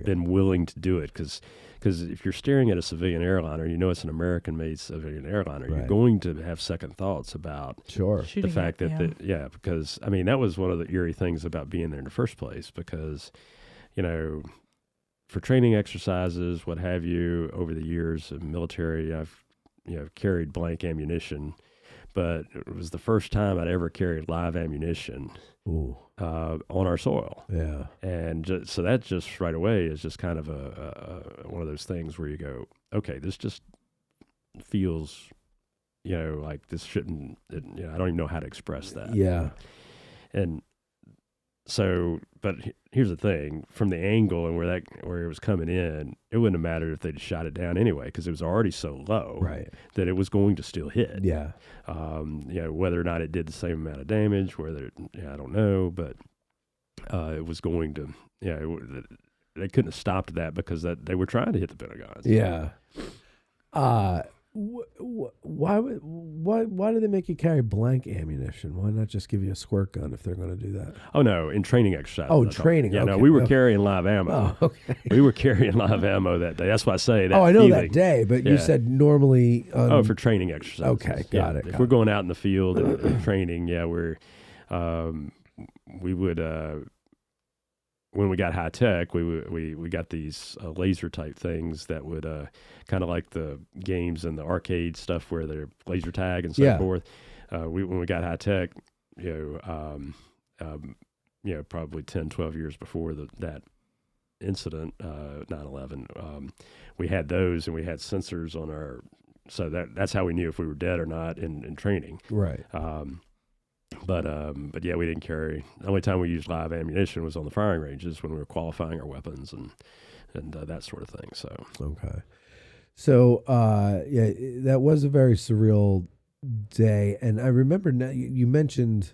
been willing to do it, because if you're staring at a civilian airliner, it's an American-made civilian airliner, right, you're going to have second thoughts about the fact that because that was one of the eerie things about being there in the first place, because for training exercises, what have you, over the years of military, I've carried blank ammunition, but it was the first time I'd ever carried live ammunition Ooh. on our soil. Yeah. And so that just right away is just kind of one of those things where you go, okay, this just feels, like this shouldn't, I don't even know how to express that. Yeah. And so, but here's the thing: from the angle and where it was coming in, it wouldn't have mattered if they'd shot it down anyway, because it was already so low that it was going to still hit. Yeah. Whether or not it did the same amount of damage, I don't know, but it was going to. They couldn't have stopped that because they were trying to hit the Pentagon. Yeah. Why do they make you carry blank ammunition? Why not just give you a squirt gun if they're going to do that? Oh no, in training exercises. Oh, training. Yeah, okay. no, we were carrying live ammo. Oh, okay. We were carrying live ammo that day. That's why I say that. Oh, I know feeling, that day, but you said normally. For training exercises. Okay, got it. If we're going out in the field and training, we would. When we got high tech, we got these laser type things that would kind of like the games and the arcade stuff where they're laser tag and so forth. When we got high tech, probably 10, 12 years before that incident, 9/11, we had those and we had sensors on our. So that's how we knew if we were dead or not in training. Right. But yeah, we didn't carry. The only time we used live ammunition was on the firing ranges when we were qualifying our weapons and that sort of thing. So okay, so that was a very surreal day, and I remember now you mentioned,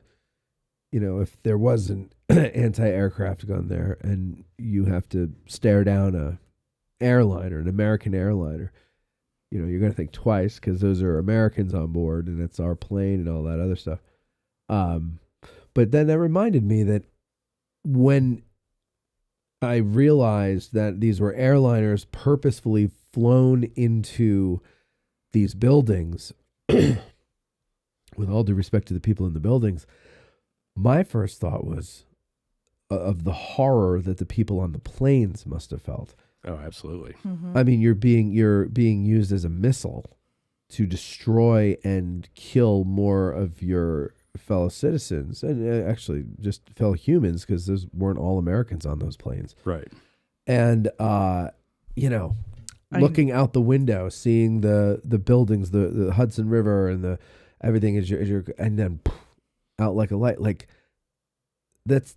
if there was an anti-aircraft gun there, and you have to stare down an American airliner, you're going to think twice because those are Americans on board, and it's our plane and all that other stuff. But then that reminded me that when I realized that these were airliners purposefully flown into these buildings, with all due respect to the people in the buildings, my first thought was of the horror that the people on the planes must have felt. Oh, absolutely. Mm-hmm. I mean, you're being used as a missile to destroy and kill more of your fellow citizens, and actually just fellow humans, because those weren't all Americans on those planes. Right. And, looking out the window, seeing the buildings, the Hudson River and the everything as you're and then out like a light, like that's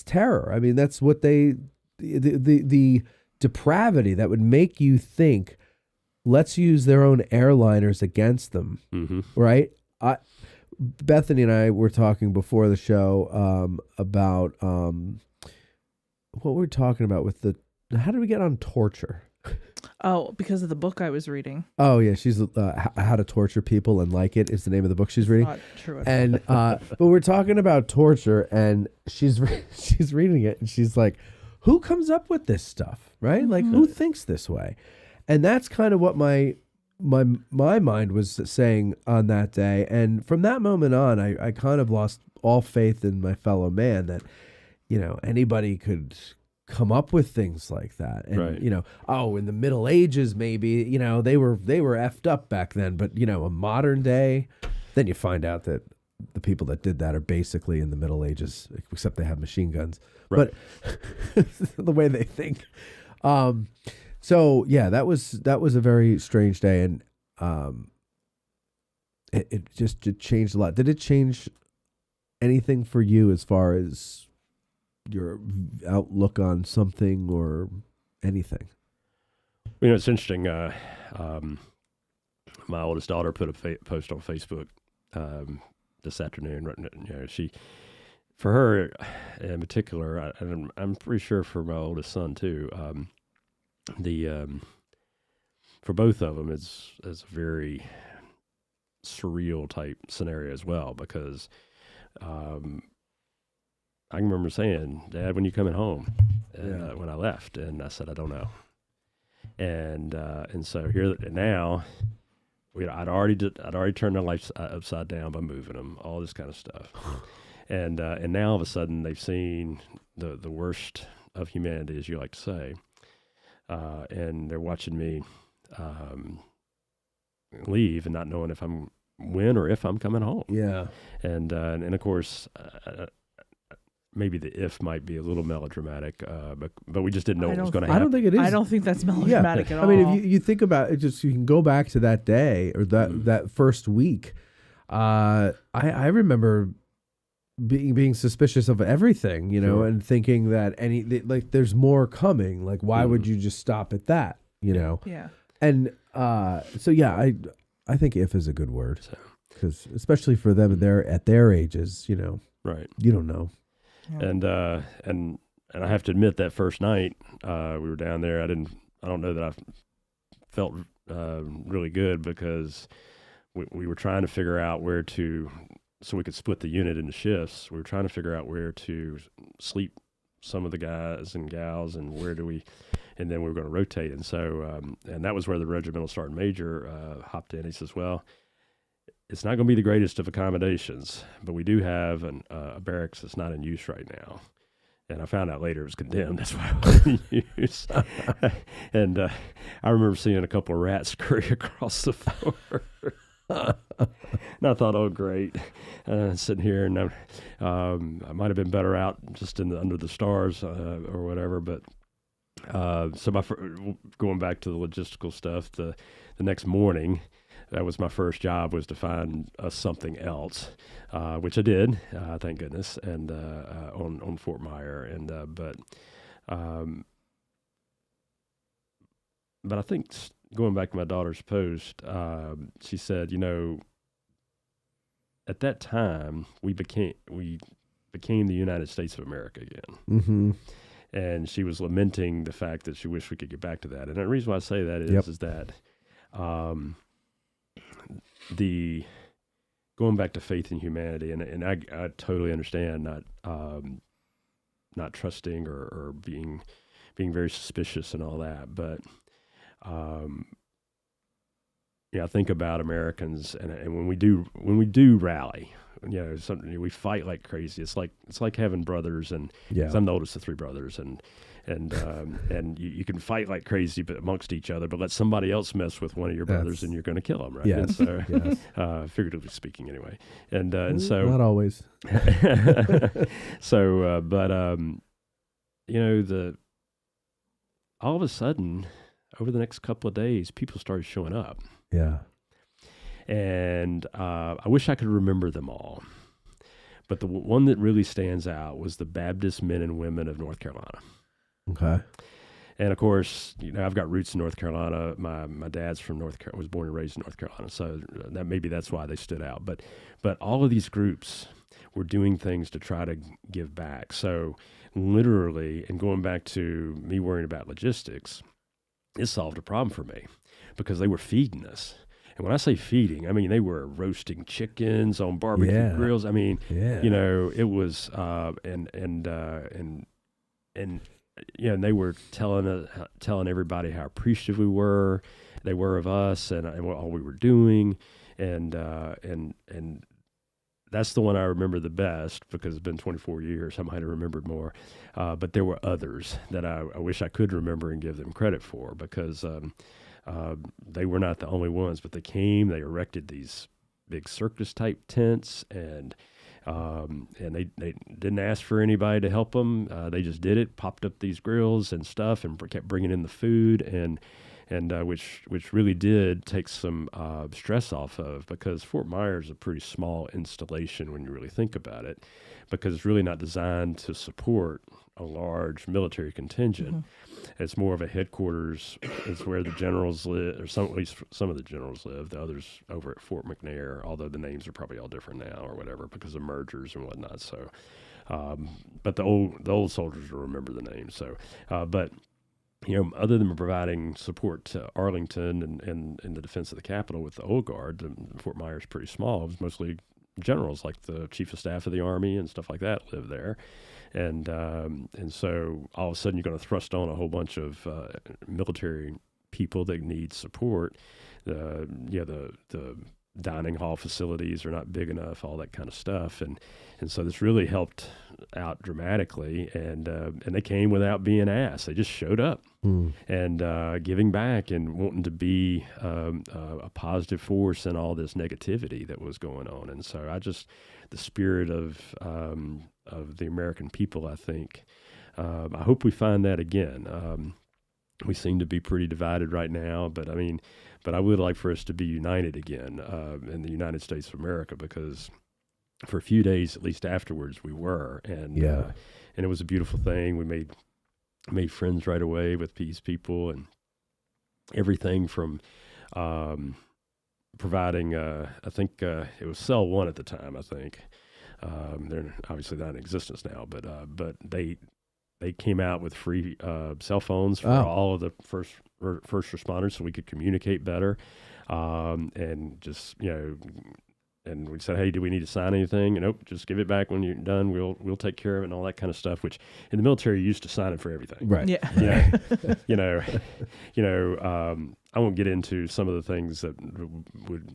terror. I mean, that's what the depravity that would make you think, let's use their own airliners against them. Mm-hmm. Right. Bethany and I were talking before the show about what we're talking about with how did we get on torture? Oh, because of the book I was reading. Oh yeah, she's How to Torture People and Like It is the name of the book she's reading. Not true. And but we're talking about torture, and she's reading it, and she's like, "Who comes up with this stuff? Right? Like, who thinks this way?" And that's kind of what my mind was saying on that day. And from that moment on, I kind of lost all faith in my fellow man that, anybody could come up with things like that. And, right. In the Middle Ages, maybe, they were effed up back then, but, a modern day, then you find out that the people that did that are basically in the Middle Ages, except they have machine guns, right. But the way they think. So yeah, that was a very strange day, and it changed a lot. Did it change anything for you as far as your outlook on something or anything? It's interesting. My oldest daughter put a post on Facebook this afternoon. For her in particular, and I'm pretty sure for my oldest son too. For both of them, it's a very surreal type scenario as well, because I can remember saying, "Dad, when you coming home?" And, when I left, and I said, "I don't know." And so here now, I'd already turned their life upside down by moving them, all this kind of stuff, and now all of a sudden they've seen the worst of humanity, as you like to say. And they're watching me leave and not knowing if I'm when or if I'm coming home. Yeah. And of course, maybe the if might be a little melodramatic, but we just didn't know what was going to happen. I don't think it is. I don't think that's melodramatic at all. I mean, if you think about it, just you can go back to that day or that first week. I remember being suspicious of everything, and thinking that there's more coming. Like, why would you just stop at that? Yeah. And so yeah, I think if is a good word, because especially for them at their ages, Right. You don't know. Yeah. And I have to admit that first night we were down there, I don't know that I felt really good, because we were trying to figure out so we could split the unit into shifts. We were trying to figure out where to sleep some of the guys and gals, and and then we were going to rotate. And so, and that was where the regimental sergeant major hopped in. He says, well, it's not going to be the greatest of accommodations, but we do have a barracks that's not in use right now. And I found out later it was condemned. That's why it wasn't in use. And I remember seeing a couple of rats scurry across the floor. And I thought, oh, great. Sitting here, and I might have been better out just under the stars or whatever. But so going back to the logistical stuff, the next morning, that was my first job, was to find us something else, which I did, thank goodness, and on Fort Myer. And but I think going back to my daughter's post, she said, at that time we became the United States of America again. Mm-hmm. And she was lamenting the fact that she wished we could get back to that. And the reason why I say that is that the going back to faith in humanity, and I totally understand not trusting or being very suspicious and all that, but I think about Americans, and when we do rally, something, we fight like crazy. It's like having brothers, and 'cause I'm the oldest of three brothers, and you can fight like crazy, but amongst each other. But let somebody else mess with one of your brothers, and you're going to kill them, right? Yes. And so, figuratively speaking, anyway. And so not always. So, but all of a sudden, over the next couple of days, people started showing up. Yeah. And I wish I could remember them all. But the one that really stands out was the Baptist men and women of North Carolina. Okay. And of course, I've got roots in North Carolina. My dad's from was born and raised in North Carolina, so that's why they stood out. But all of these groups were doing things to try to give back. So literally, and going back to me worrying about logistics, it solved a problem for me, because they were feeding us. And when I say feeding, I mean they were roasting chickens on barbecue grills. I mean, it was and they were telling everybody how appreciative we were. They were of us and what all we were doing, and that's the one I remember the best, because it's been 24 years. I might have remembered more, but there were others that I wish I could remember and give them credit for, because they were not the only ones. But they erected these big circus type tents, and they didn't ask for anybody to help them. They just did it, popped up these grills and stuff, and kept bringing in the food, and which really did take some stress off of, because Fort Myers is a pretty small installation when you really think about it, because it's really not designed to support a large military contingent. Mm-hmm. It's more of a headquarters. It's where the generals live, or at least some of the generals live. The others over at Fort McNair, although the names are probably all different now or whatever because of mergers and whatnot. So, but the old soldiers will remember the names. So, but other than providing support to Arlington and the defense of the Capitol with the Old Guard, Fort Myers is pretty small. It was mostly generals, like the chief of staff of the Army and stuff like that, lived there. And so all of a sudden you're going to thrust on a whole bunch of military people that need support. The dining hall facilities are not big enough, all that kind of stuff, and so this really helped out dramatically, and they came without being asked. They just showed up and giving back and wanting to be a positive force in all this negativity that was going on. And so the spirit of the American people, I think, I hope we find that again. We seem to be pretty divided right now, but I would like for us to be united again in the United States of America, because for a few days, at least afterwards, we were, and it was a beautiful thing. We made friends right away with these people, and everything from providing. I think it was Cell 1 at the time. I think they're obviously not in existence now, but they came out with free cell phones for all of the first responders, so we could communicate better, and just and we said, hey, do we need to sign anything? And nope, just give it back when you're done. We'll take care of it and all that kind of stuff. Which in the military, you used to sign it for everything, right? Yeah. I won't get into some of the things that would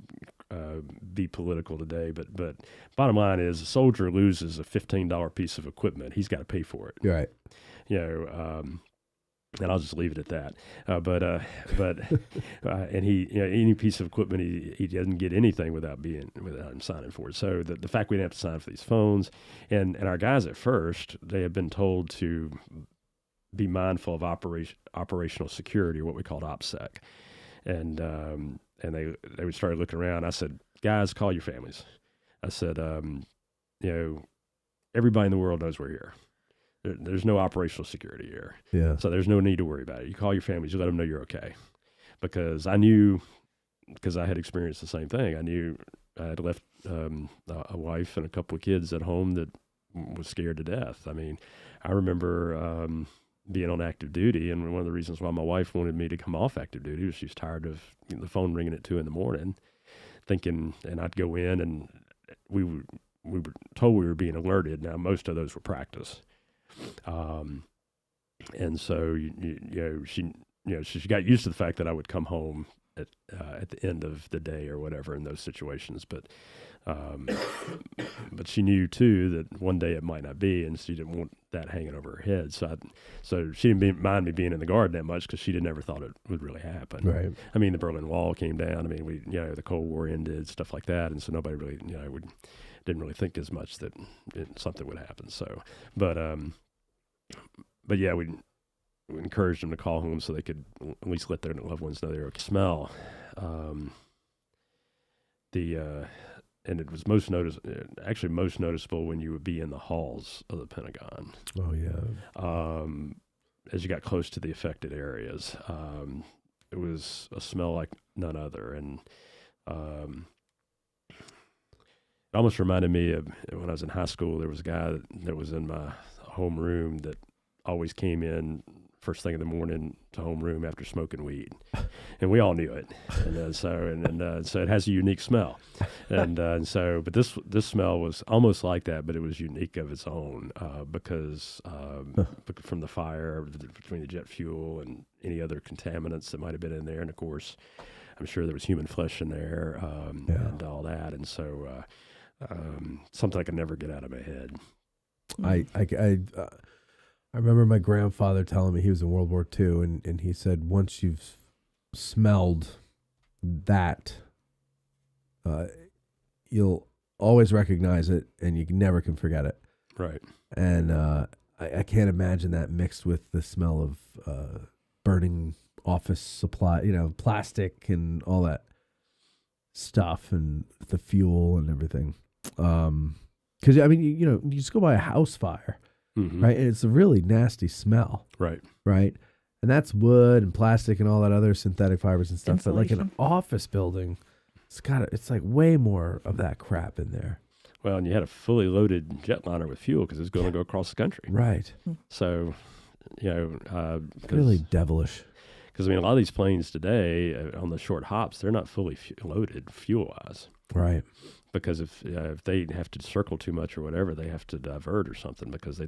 be political today, but bottom line is, a soldier loses a $15 piece of equipment, he's got to pay for it, Right? And I'll just leave it at that. And he, any piece of equipment, he doesn't get anything without him signing for it. So the fact we didn't have to sign for these phones, and our guys at first, they had been told to be mindful of operational security, or what we called OPSEC, and they started looking around. I said, guys, call your families. I said, everybody in the world knows we're here. There's no operational security here. Yeah. So there's no need to worry about it. You call your families, you let them know you're okay. Because I knew, because I had experienced the same thing. I knew I had left a wife and a couple of kids at home that was scared to death. I mean, I remember being on active duty, and one of the reasons why my wife wanted me to come off active duty was she was tired of the phone ringing at 2 a.m, thinking, and I'd go in, and we were told we were being alerted. Now, most of those were practice. And so she got used to the fact that I would come home at the end of the day or whatever in those situations, but she knew too that one day it might not be, and she didn't want that hanging over her head. So she didn't mind me being in the Guard that much, because she never thought it would really happen. Right. I mean, the Berlin Wall came down. I mean, the Cold War ended, stuff like that, and so nobody really didn't really think as much that something would happen. So, but yeah, we encouraged them to call home so they could at least let their loved ones know they were okay. Smell. And it was most noticeable when you would be in the halls of the Pentagon. Oh yeah. As you got close to the affected areas, it was a smell like none other, and it almost reminded me of when I was in high school. There was a guy that was in my homeroom that always came in first thing in the morning to homeroom after smoking weed, and we all knew it. And so it has a unique smell, and so but this smell was almost like that, but it was unique of its own because from the fire between the jet fuel and any other contaminants that might have been in there, and of course, I'm sure there was human flesh in there and all that, and so something I could never get out of my head. I remember my grandfather telling me, he was in World War II, and he said, once you've smelled that, you'll always recognize it, and you never can forget it. Right. And I can't imagine that mixed with the smell of burning office supply, plastic and all that stuff, and the fuel and everything. Because, I mean, you just go by a house fire. Mm-hmm. Right, and it's a really nasty smell. Right. And that's wood and plastic and all that other synthetic fibers and stuff. Insulation. But like an office building, it's like way more of that crap in there. Well, and you had a fully loaded jetliner with fuel because it's going to go across the country. Right. So, really devilish. Because I mean, a lot of these planes today on the short hops, they're not fully loaded fuel-wise. Right. Because if they have to circle too much or whatever, they have to divert or something because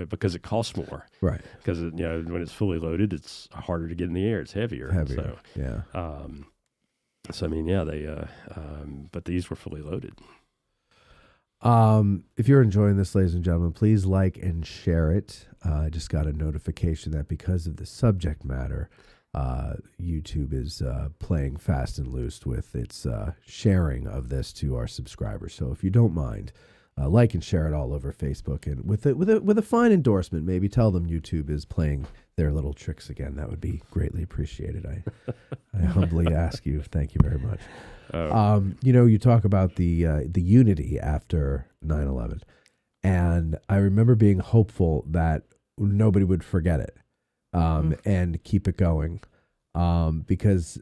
because it costs more. Right. Because when it's fully loaded, it's harder to get in the air. It's heavier. So, yeah. So I mean, yeah, but these were fully loaded. If you're enjoying this, ladies and gentlemen, please like and share it. I just got a notification that because of the subject matter, YouTube is playing fast and loose with its sharing of this to our subscribers. So if you don't mind, like and share it all over Facebook, and with a fine endorsement, maybe tell them YouTube is playing their little tricks again. That would be greatly appreciated. I humbly ask you. Thank you very much. You talk about the unity after 9/11, and I remember being hopeful that nobody would forget it and keep it going, because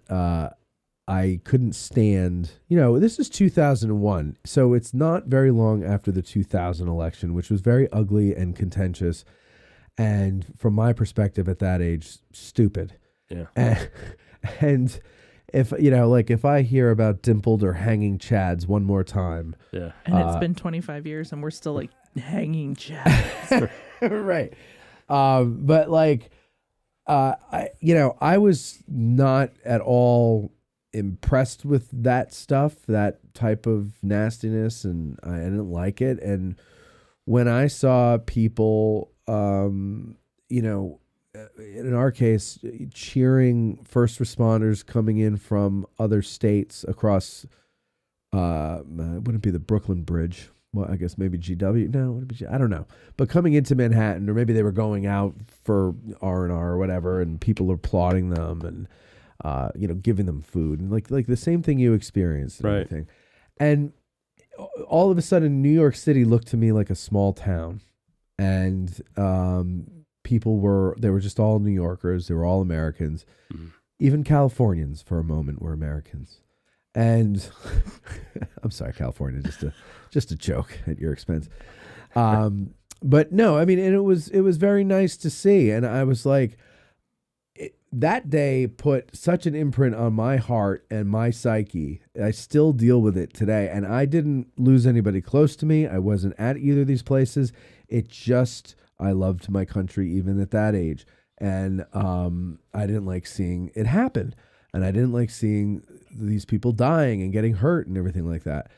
I couldn't stand. This is 2001, so it's not very long after the 2000 election, which was very ugly and contentious, and from my perspective at that age, stupid. Yeah. And if I hear about dimpled or hanging chads one more time. Yeah. And it's been 25 years and we're still like hanging chads. Right. But I was not at all impressed with that stuff, that type of nastiness, and I didn't like it. And when I saw people, in our case, cheering first responders coming in from other states across, wouldn't it be the Brooklyn Bridge? Well, I guess maybe GW. No, would it be I don't know. But coming into Manhattan, or maybe they were going out for R&R or whatever, and people are applauding them and, giving them food, and like the same thing you experienced, and right? Everything. And all of a sudden, New York City looked to me like a small town, and they were just all New Yorkers. They were all Americans. Mm-hmm. Even Californians for a moment were Americans. And I'm sorry, California, just a joke at your expense. But no, I mean, and it was very nice to see. And I was like, that day put such an imprint on my heart and my psyche. I still deal with it today. And I didn't lose anybody close to me. I wasn't at either of these places. I loved my country even at that age. And I didn't like seeing it happen. And I didn't like seeing these people dying and getting hurt and everything like that.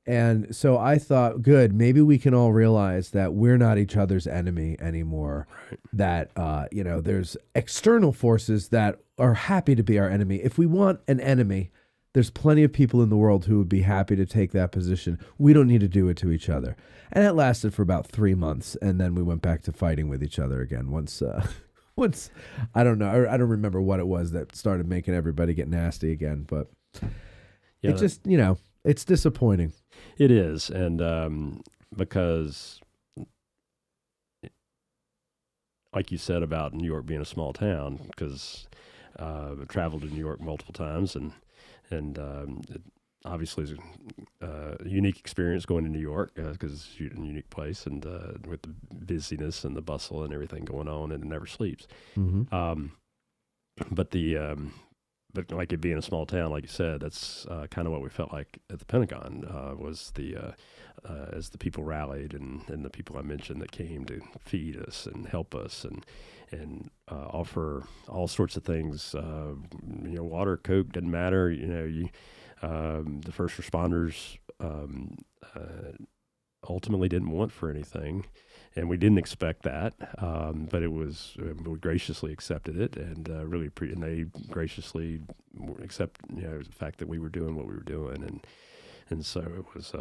And so I thought, good, maybe we can all realize that we're not each other's enemy anymore. Right. That, there's external forces that are happy to be our enemy. If we want an enemy, there's plenty of people in the world who would be happy to take that position. We don't need to do it to each other. And it lasted for about 3 months. And then we went back to fighting with each other again. Once, I don't know. I don't remember what it was that started making everybody get nasty again. But it just, it's disappointing. It is. And because, like you said about New York being a small town, because I've traveled to New York multiple times, and it obviously is a unique experience going to New York because it's a unique place, and with the busyness and the bustle and everything going on, and it never sleeps. Mm-hmm. But like it being a small town, like you said, that's kind of what we felt like at the Pentagon was as the people rallied and the people I mentioned that came to feed us and help us and offer all sorts of things. Water, Coke, didn't matter. The first responders ultimately didn't want for anything. And we didn't expect that, but we graciously accepted it, and and they graciously accept the fact that we were doing what we were doing, and so it was.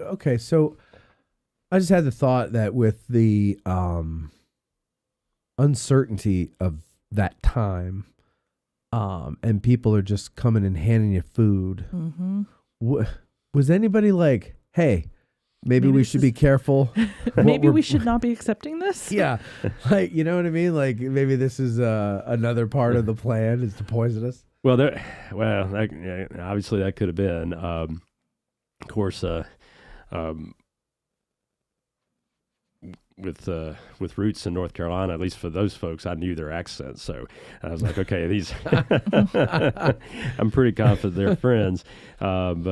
Okay, so I just had the thought that with the uncertainty of that time, and people are just coming and handing you food. Mm-hmm. Was anybody like, hey? Maybe we should be careful. Maybe we should not be accepting this. Yeah. Like, you know what I mean? Like maybe this is another part of the plan is to poison us. Well, obviously that could have been. Of course, with roots in North Carolina, at least for those folks, I knew their accents. So I was like, okay, these, I'm pretty confident they're friends. And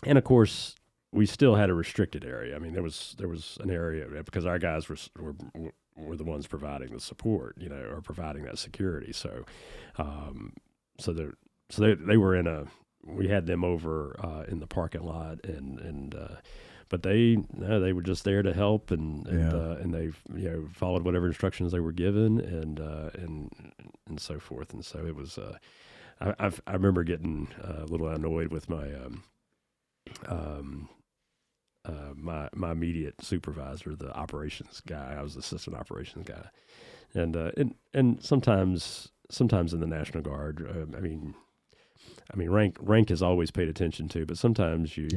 of course, we still had a restricted area. I mean, there was an area because our guys were the ones providing the support, or providing that security. So they were in a. We had them over in the parking lot, but they were just there to help, and they followed whatever instructions they were given, and so forth. And so it was. I remember getting a little annoyed with my my immediate supervisor, the operations guy. I was the assistant operations guy, and sometimes in the National Guard, I mean, rank is always paid attention to, but sometimes you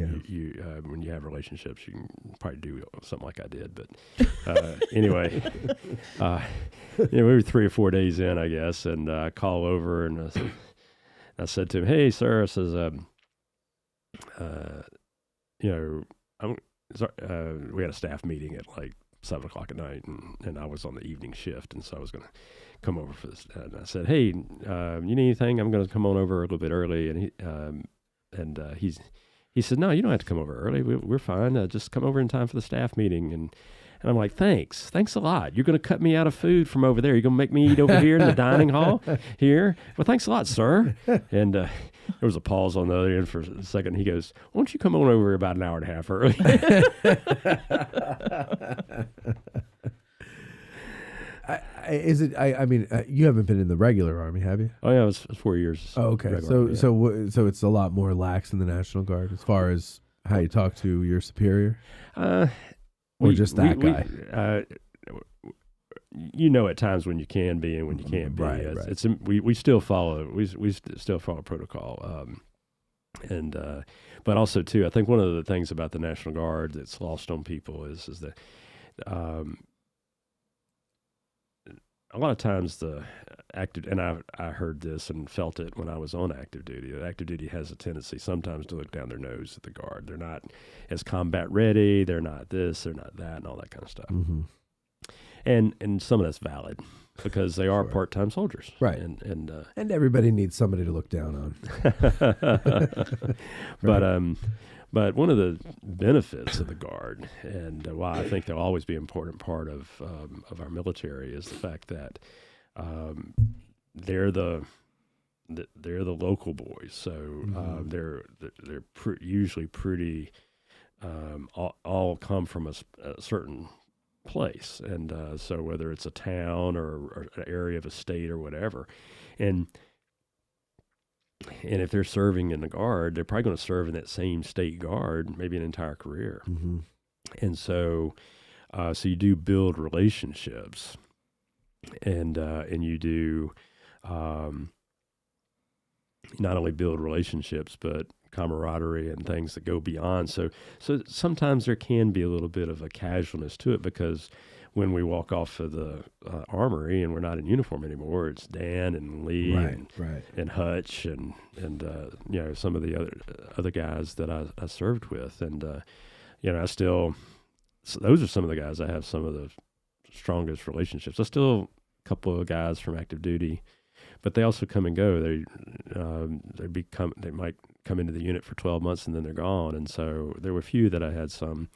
when you have relationships, you can probably do something like I did. But anyway, we were 3 or 4 days in, I guess, and I call over and I said to him, "Hey, sir," I says, we had a staff meeting at like 7:00 at night, and I was on the evening shift, and so I was going to come over for this. And I said, "Hey, you need anything? I'm going to come on over a little bit early." And he said, "No, you don't have to come over early. We're fine. Just come over in time for the staff meeting." And I'm like, thanks a lot. You're going to cut me out of food from over there. You're going to make me eat over here in the dining hall here. Well, thanks a lot, sir. And there was a pause on the other end for a second. He goes, "Why don't you come on over about an hour and a half early?" You haven't been in the regular Army, have you? Oh yeah, it was 4 years. Oh, okay. So it's a lot more lax in the National Guard as far as how you talk to your superior, or just that guy. At times when you can be and when you can't be. Right. It's we still follow still follow protocol. But also too, I think one of the things about the National Guard that's lost on people is that a lot of times the active, and I heard this and felt it when I was on active duty. Active duty has a tendency sometimes to look down their nose at the Guard. They're not as combat ready. They're not this. They're not that, and all that kind of stuff. Mm-hmm. And some of that's valid because they are part-time soldiers, right? And everybody needs somebody to look down on. Right. But one of the benefits of the Guard, and why I think they'll always be an important part of our military, is the fact that they're the local boys. So they're usually pretty all come from a certain place, and so whether it's a town or an area of a state or whatever, and if they're serving in the Guard, they're probably going to serve in that same state Guard maybe an entire career. Mm-hmm. And so you do build relationships, and you do not only build relationships but camaraderie and things that go beyond. So sometimes there can be a little bit of a casualness to it, because when we walk off of the armory and we're not in uniform anymore, it's Dan and Lee and Hutch and some of the other guys that I served with, and I still, so those are some of the guys I have some of the strongest relationships. I still a couple of guys from active duty, but they also come and go. They might come into the unit for 12 months and then they're gone. And so there were a few that I had some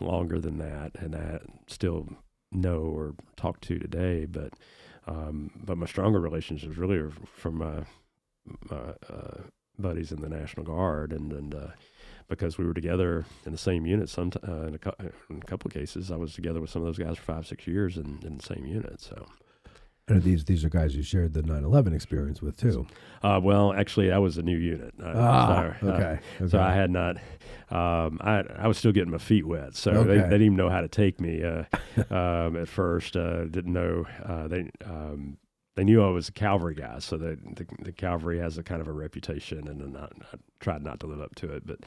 longer than that, and I still know or talk to today. But my stronger relationships really are from my buddies in the National Guard, and because we were together in the same unit. In a couple of cases, I was together with some of those guys for 5-6 years in the same unit. So. And these are guys you shared the 9/11 experience with too. Well, actually, that was a new unit. Okay. So I had not. I was still getting my feet wet, so they didn't even know how to take me at first. Didn't know. They knew I was a cavalry guy, so the cavalry has a kind of a reputation, and I tried not to live up to it, but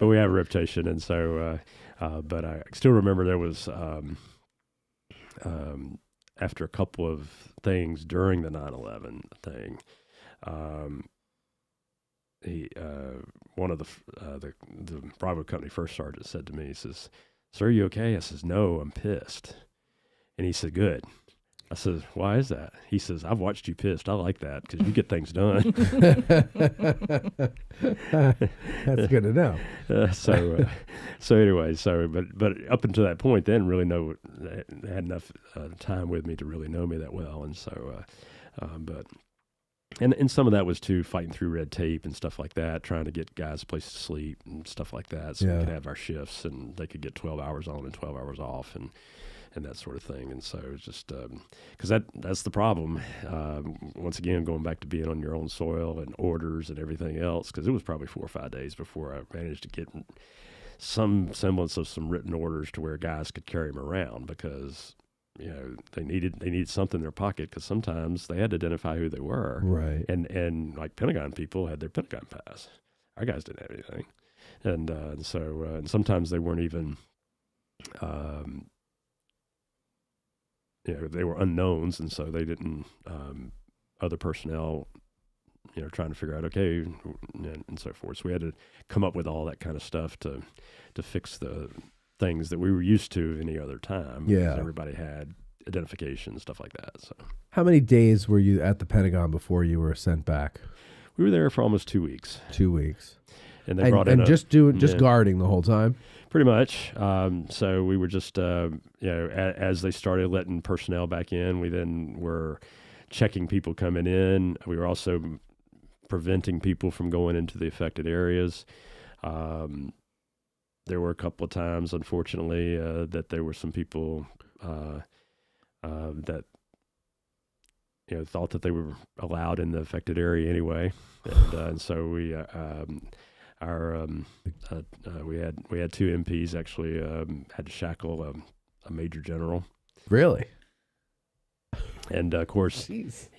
we have a reputation, and so. But I still remember there was. After a couple of things during the 9/11 thing, one of the Bravo Company first sergeant said to me, he says, "Sir, you okay?" I says, "No, I'm pissed." And he said, "Good." I said, "Why is that?" He says, "I've watched you pissed. I like that because you get things done." That's good to know. So anyway, but up until that point, they didn't really know. They had enough time with me to really know me that well, and so, but And some of that was too fighting through red tape and stuff like that, trying to get guys a place to sleep and stuff like that, so we could have our shifts and they could get 12 hours on and 12 hours off and that sort of thing. And so it's just because that's the problem. Once again, going back to being on your own soil and orders and everything else, because it was probably 4 or 5 days before I managed to get some semblance of some written orders to where guys could carry them around, because they needed something in their pocket, because sometimes they had to identify who they were. Right. And like Pentagon people had their Pentagon pass. Our guys didn't have anything. And so and sometimes they weren't even, they were unknowns, and so they didn't, other personnel, trying to figure out, okay, and so forth. So we had to come up with all that kind of stuff to fix the things that we were used to any other time. Yeah. Everybody had identification and stuff like that. So How many days were you at the Pentagon before you were sent back? we were there for almost 2 weeks. 2 weeks. And they brought in just guarding the whole time? pretty much. So we were just, as they started letting personnel back in, we then were checking people coming in. We were also preventing people from going into the affected areas. There were a couple of times, unfortunately, that there were some people that thought that they were allowed in the affected area anyway, and so we we had two MPs actually had to shackle a major general. Really? And of course, Jeez.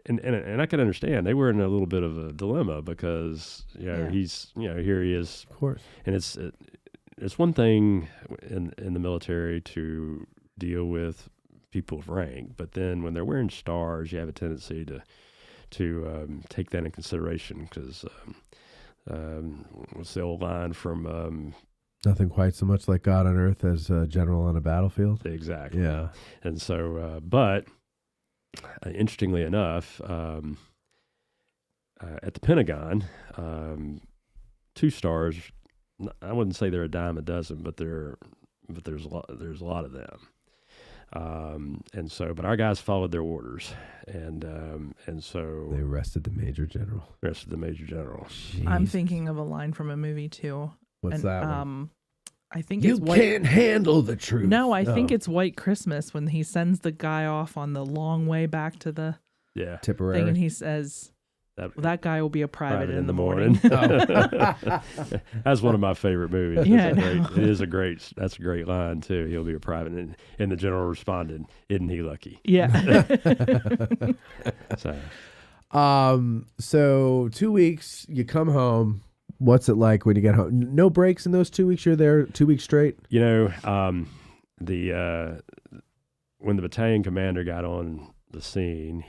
And I can understand they were in a little bit of a dilemma because he's here he is, Of course. and it's one thing in the military to deal with people of rank, but then when they're wearing stars, you have a tendency to take that in consideration, because what's the old line from Nothing quite so much like God on earth as a general on a battlefield. exactly. Yeah. And so, but interestingly enough, at the Pentagon, 2 stars. I wouldn't say they're a dime a dozen, but there's a lot. There's a lot of them. And so, but our guys followed their orders, and so They arrested the major general. arrested the major general. I'm Jeez. thinking of a line from a movie too. What's that one? I think You it's White. can't handle the truth. No, I think Oh. it's White Christmas when he sends the guy off on the long way back to the Yeah, thing, and Tipperary. he says, that guy will be a private in the morning. morning. That's one of my favorite movies. Yeah, That's a great line too. He'll be a private, and the general responded, "Isn't he lucky?" Yeah. So 2 weeks, you come home. What's it like when you get home? No breaks in those 2 weeks. You're there 2 weeks straight. When the battalion commander got on the scene,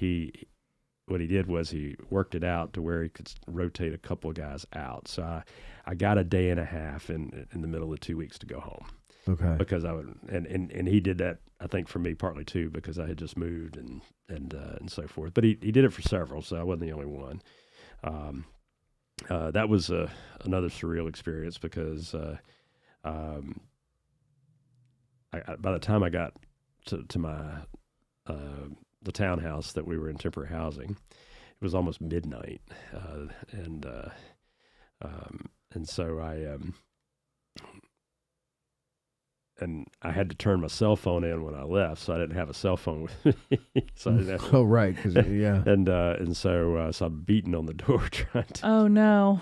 what he did was he worked it out to where he could rotate a couple of guys out. So I got a day and a half in the middle of 2 weeks to go home. Okay. Because I would, and he did that, I think, for me partly too, because I had just moved and so forth. But he did it for several, so I wasn't the only one. That was another surreal experience because by the time I got to my the townhouse that we were in temporary housing, it was almost midnight, and so I had to turn my cell phone in when I left, so I didn't have a cell phone with me. So I didn't have, Oh, right. Because yeah. and so I'm beating on the door trying to Oh no.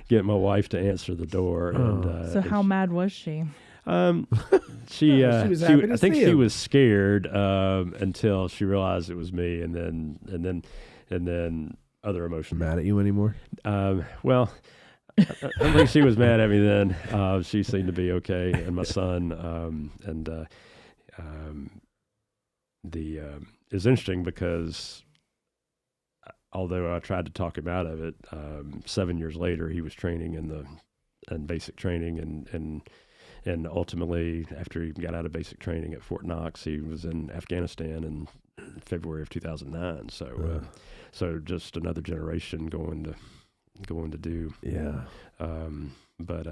get my wife to answer the door. And, So how mad was she? She was happy to I think see she him. was scared until she realized it was me, and then other emotions. Mad at you anymore? Well, I don't think she was mad at me then. She seemed to be okay, and my son. It was interesting because although I tried to talk him out of it, 7 years later he was training in basic training, and ultimately after he got out of basic training at Fort Knox, he was in Afghanistan in February of 2009. So, so just another generation going to do. Yeah. But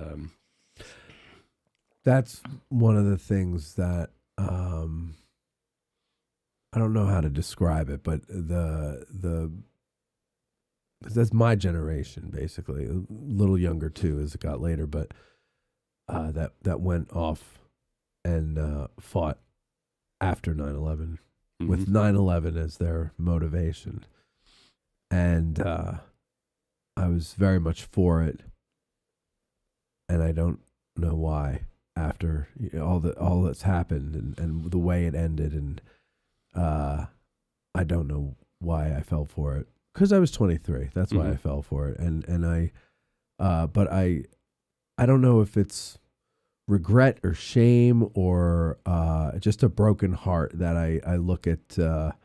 That's one of the things that I don't know how to describe it, but that's my generation, basically. A little younger too as it got later, but that went off and fought after 9/11 with 9/11 as their motivation, and I was very much for it, and I don't know why. After all that's happened and the way it ended, and I don't know why I fell for it. Because I was 23, that's why I fell for it, and I, but I don't know if it's regret or shame or just a broken heart that I look at that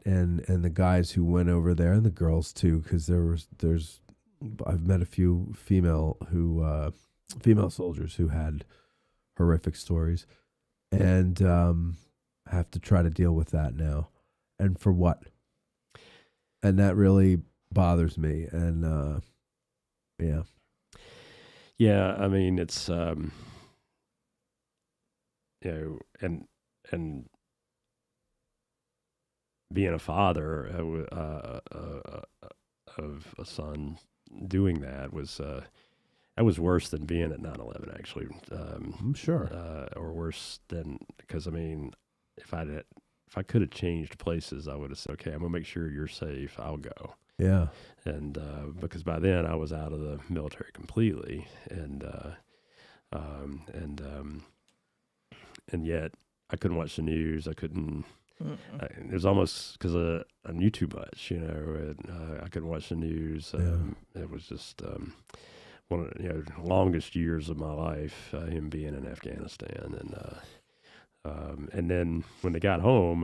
and the guys who went over there and the girls too, because I've met a few female soldiers who had horrific stories, and have to try to deal with that now, and for what? And that really bothers me. And yeah. Yeah, I mean, it's and being a father of a son doing that was worse than being at 9/11, actually. I'm sure. Or worse than, because I mean, if I could have changed places, I would have said, okay, I'm gonna make sure you're safe. I'll go. Yeah. And because by then I was out of the military completely, and yet I couldn't watch the news. I couldn't. It was almost because I knew too much, and I couldn't watch the news. It was just one of the longest years of my life, him being in Afghanistan, and then when they got home,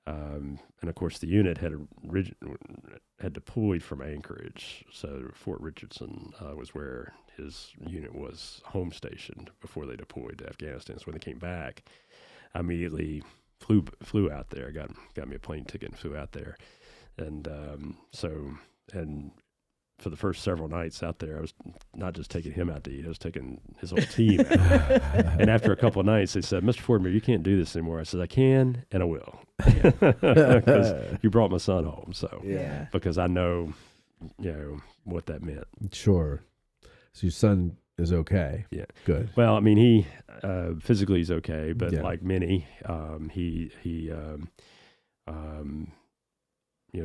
and of course the unit had deployed from Anchorage, so Fort Richardson was where his unit was home stationed before they deployed to Afghanistan. So when they came back, I immediately flew out there, got me a plane ticket and flew out there, and for the first several nights out there, I was not just taking him out to eat, I was taking his whole team out. And after a couple of nights, they said, Mr. Fortenberry, you can't do this anymore. I said, I can and I will. Because you brought my son home. So, because I know, what that meant. Sure. So your son is okay. Yeah. Good. Well, I mean, he physically is okay, but like many, he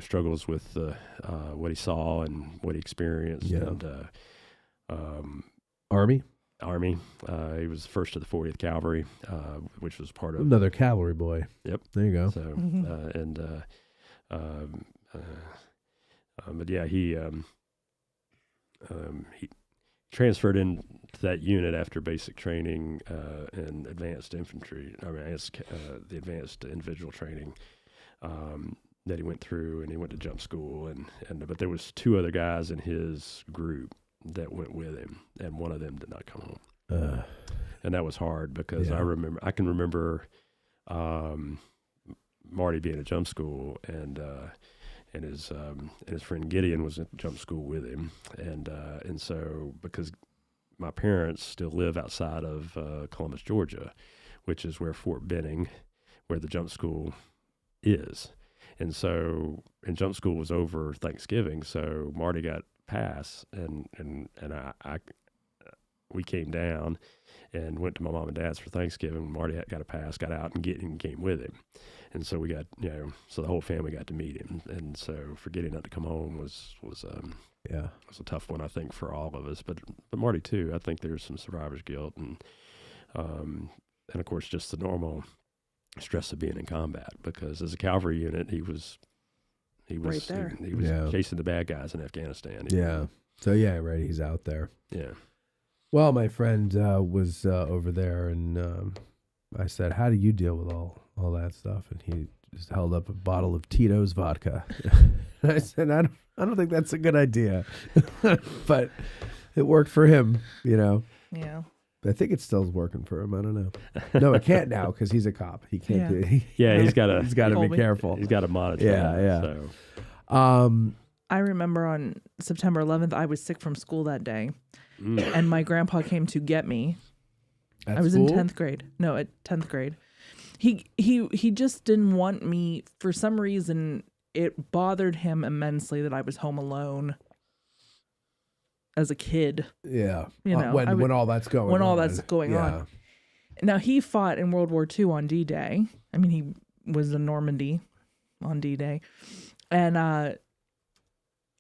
struggles with what he saw and what he experienced. Yeah. And Army. He was first to the 40th Cavalry, which was part of another cavalry boy. Yep. There you go. So but yeah, he transferred into that unit after basic training and advanced infantry. The advanced individual training that he went through, and he went to jump school, but there was two other guys in his group that went with him, and one of them did not come home, and that was hard because I can remember Marty being at jump school, and his friend Gideon was at jump school with him, and so because my parents still live outside of Columbus, Georgia, which is where Fort Benning, where the jump school is. And so, jump school was over Thanksgiving, so Marty got pass, and we came down and went to my mom and dad's for Thanksgiving. Marty got a pass, got out, and came with him, and so we got so the whole family got to meet him. And so for Gideon not to come home was a tough one, I think, for all of us, but Marty too. I think there's some survivor's guilt, and of course just the normal stress of being in combat, because as a cavalry unit, he was right there. He was chasing the bad guys in Afghanistan. So right, he's out there. Yeah. Well, my friend was over there, and I said, "How do you deal with all that stuff?" And he just held up a bottle of Tito's vodka. I said, "I don't think that's a good idea," but it worked for him, Yeah. I think it still's working for him. I don't know. No, it can't now because he's a cop. He can't do it. He's got to be careful. He's got to monitor. Yeah. So. I remember on September 11th, I was sick from school that day, and my grandpa came to get me. I was in 10th grade. No, at 10th grade. He just didn't want me, for some reason. It bothered him immensely that I was home alone as a kid. Yeah. You know, when all that's going on. When all that's going on. Now, he fought in World War II on D-Day. I mean, he was in Normandy on D-Day. And I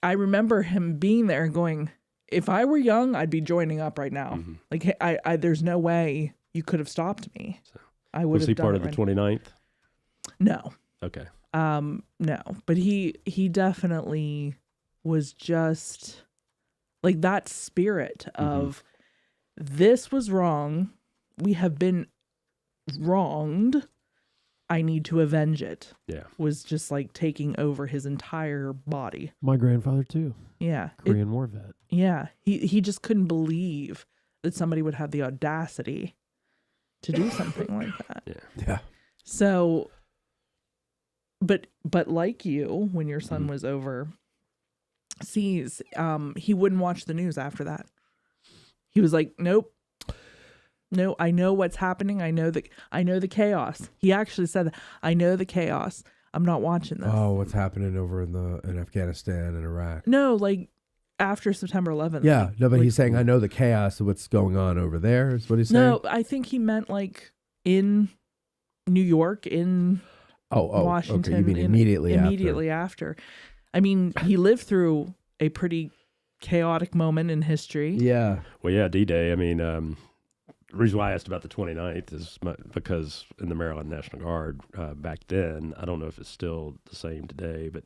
remember him being there and going, if I were young, I'd be joining up right now. Mm-hmm. Like, I there's no way you could have stopped me. So, I would have done it. Was he part of the 29th? No. Okay. No, but he definitely was just like that spirit of this was wrong. We have been wronged. I need to avenge it. Yeah. Was just like taking over his entire body. My grandfather too. Yeah. Korean War vet. Yeah. He just couldn't believe that somebody would have the audacity to do something like that. Yeah. Yeah. So But like you, when your son was overseas, he wouldn't watch the news after that. He was like, nope. No, I know what's happening. I know the chaos. He actually said that. I know the chaos. I'm not watching this. Oh, what's happening over in Afghanistan and Iraq? No, like after September 11th. Yeah, no, but like, he's saying I know the chaos of what's going on over there. Is what he's saying. No, I think he meant like in New York, in Washington. Okay. You mean immediately after. I mean, he lived through a pretty chaotic moment in history. Yeah. Well, yeah, D-Day. I mean, the reason why I asked about the 29th is because in the Maryland National Guard back then, I don't know if it's still the same today, but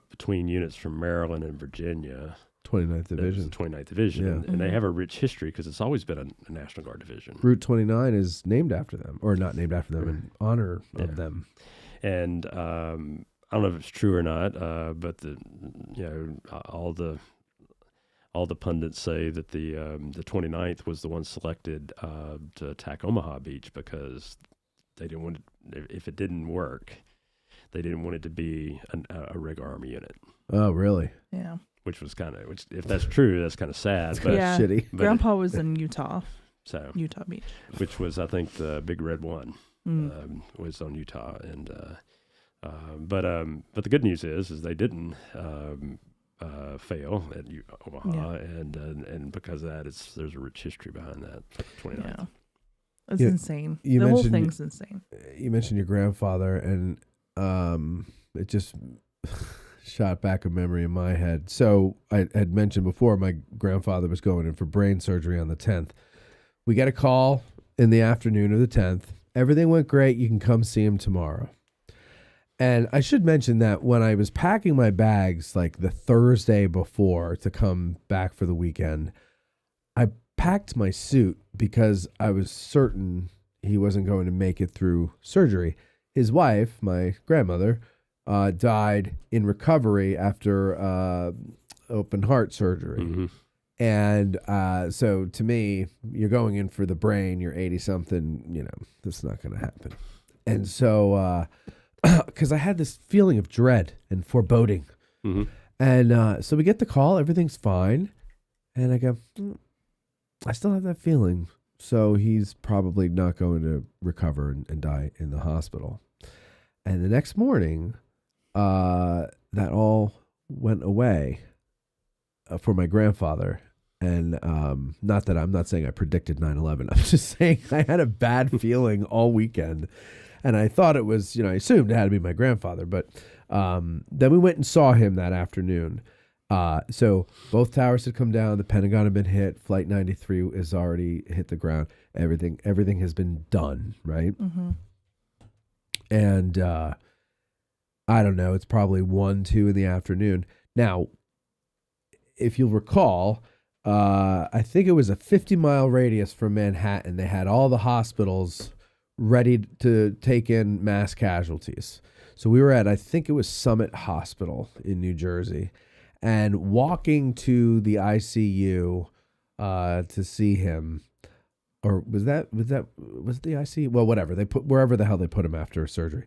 between units from Maryland and Virginia, 29th Division. 29th Division. Yeah. And they have a rich history because it's always been a National Guard division. Route 29 is named after them, or not named after them, in honor of them. And I don't know if it's true or not, but all the pundits say that the 29th was the one selected to attack Omaha Beach because they didn't want it, if it didn't work, they didn't want it to be a Rig Army unit. Oh, really? Yeah. Which was if that's true, that's kind of sad. But yeah. Shitty. Grandpa was in Utah Beach. Which was, I think, the Big Red One was on Utah. And but the good news is they didn't fail at Omaha, and because of that, there's a rich history behind that. 29th. Yeah. It's insane. The whole thing's insane. You mentioned your grandfather, and it just shot back a memory in my head. So I had mentioned before my grandfather was going in for brain surgery on the 10th. We get a call in the afternoon of the 10th. Everything went great. You can come see him tomorrow. And I should mention that when I was packing my bags like the Thursday before to come back for the weekend, I packed my suit because I was certain he wasn't going to make it through surgery. His wife, my grandmother, died in recovery after open heart surgery. Mm-hmm. And so to me, you're going in for the brain, you're 80-something, that's not going to happen. And so, because I had this feeling of dread and foreboding. Mm-hmm. And so we get the call, everything's fine. And I go, I still have that feeling. So he's probably not going to recover and die in the hospital. And the next morning, that all went away for my grandfather. And not that I'm not saying I predicted 9/11. I'm just saying I had a bad feeling all weekend. And I thought it was, I assumed it had to be my grandfather. But then we went and saw him that afternoon. So both towers had come down. The Pentagon had been hit. Flight 93 has already hit the ground. Everything has been done, right? Mm-hmm. And I don't know. It's probably 1, 2 in the afternoon. Now, if you'll recall, I think it was a 50-mile radius from Manhattan. They had all the hospitals ready to take in mass casualties. So we were at, I think it was Summit Hospital in New Jersey, and walking to the ICU to see him, or was it the ICU? Well, whatever, they put wherever the hell they put him after surgery.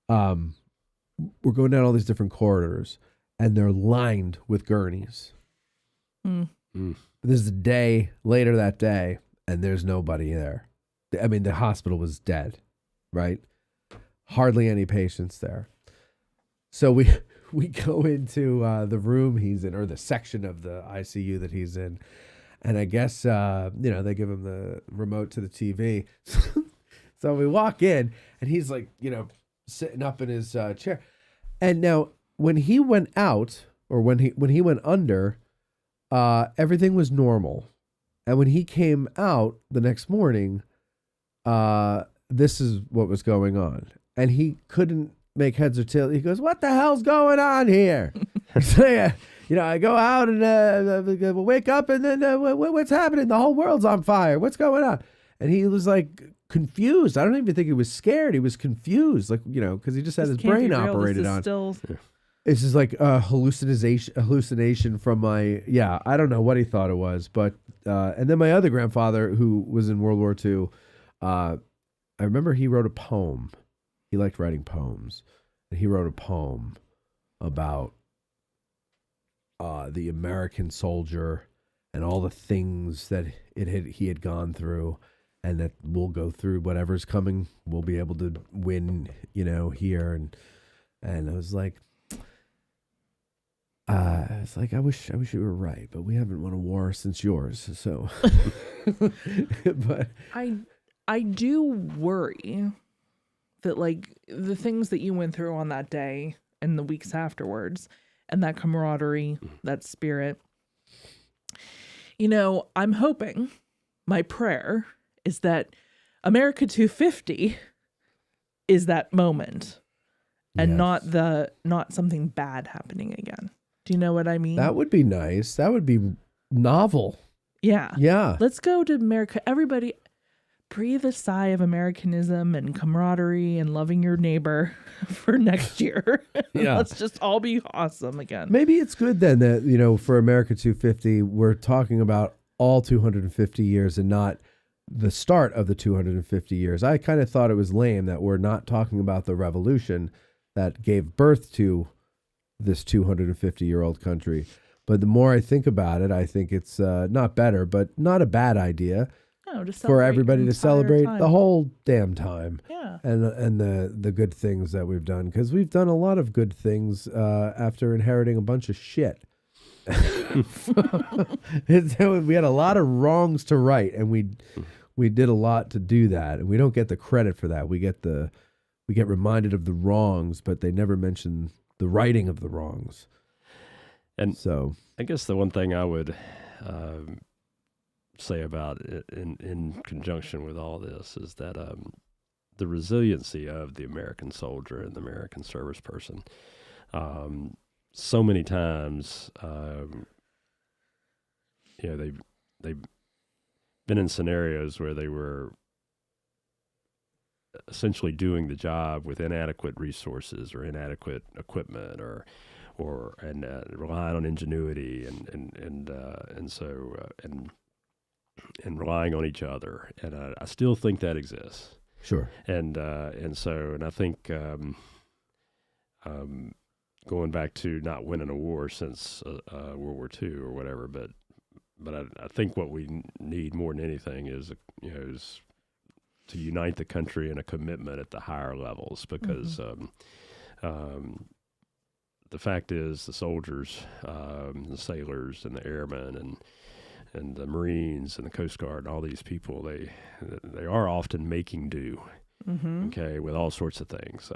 We're going down all these different corridors, and they're lined with gurneys. Mm. Mm. This is a day later that day, and there's nobody there. I mean, the hospital was dead. right? Hardly any patients there. So we go into the room he's in, or the section of the ICU that he's in. And I guess, they give him the remote to the TV. So we walk in and he's like, sitting up in his chair. And now when he went out, or when he went under, everything was normal. And when he came out the next morning, this is what was going on. And he couldn't make heads or tails. He goes, "What the hell's going on here?" So, I go out and wake up, and then what's happening? The whole world's on fire. What's going on? And he was like confused. I don't even think he was scared. He was confused, like, because he just had his brain operated on. This is like a hallucination from my, I don't know what he thought it was. But, and then my other grandfather, who was in World War II, I remember he wrote a poem. He liked writing poems. And he wrote a poem about the American soldier and all the things that he had gone through, and that we'll go through whatever's coming. We'll be able to win, here. And I was like, I wish you were right, but we haven't won a war since yours. So, but I do worry that, like, the things that you went through on that day and the weeks afterwards, and that camaraderie, that spirit, I'm hoping, my prayer is that America 250 is that moment, and not something bad happening again. Do you know what I mean? That would be nice. That would be novel. Yeah. Yeah. Let's go to America. Everybody breathe a sigh of Americanism and camaraderie and loving your neighbor for next year. Yeah. Let's just all be awesome again. Maybe it's good then that, for America 250, we're talking about all 250 years and not the start of the 250 years. I kind of thought it was lame that we're not talking about the revolution that gave birth to this 250-year-old country. But the more I think about it, I think it's not better, but not a bad idea. No, for everybody to celebrate the whole damn time. Yeah. And the good things that we've done, because we've done a lot of good things after inheriting a bunch of shit. We had a lot of wrongs to right, and we did a lot to do that, and we don't get the credit for that. We get reminded of the wrongs, but they never mention the righting of the wrongs. And so I guess the one thing I would say about it in conjunction with all this is that the resiliency of the American soldier and the American service person. So many times, they've been in scenarios where they were essentially doing the job with inadequate resources or inadequate equipment, or relying on ingenuity and relying on each other, and I still think that exists. Sure. And I think going back to not winning a war since World War II or whatever, but I think what we need more than anything is to unite the country in a commitment at the higher levels, because the fact is the soldiers, the sailors, and the airmen, and the Marines and the Coast Guard and all these people, they are often making do, with all sorts of things.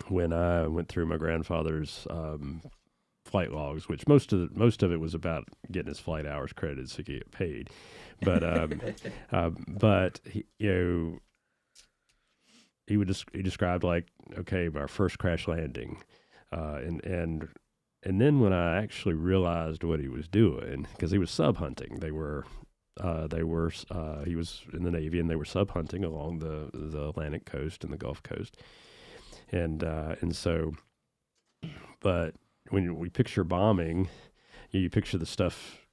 When I went through my grandfather's flight logs, which most of it was about getting his flight hours credited so he could get paid, but he described, like, okay, our first crash landing, and then when I actually realized what he was doing, because he was sub hunting, he was in the Navy, and they were sub hunting along the Atlantic coast and the Gulf Coast, and so, but when we picture bombing, you picture the stuff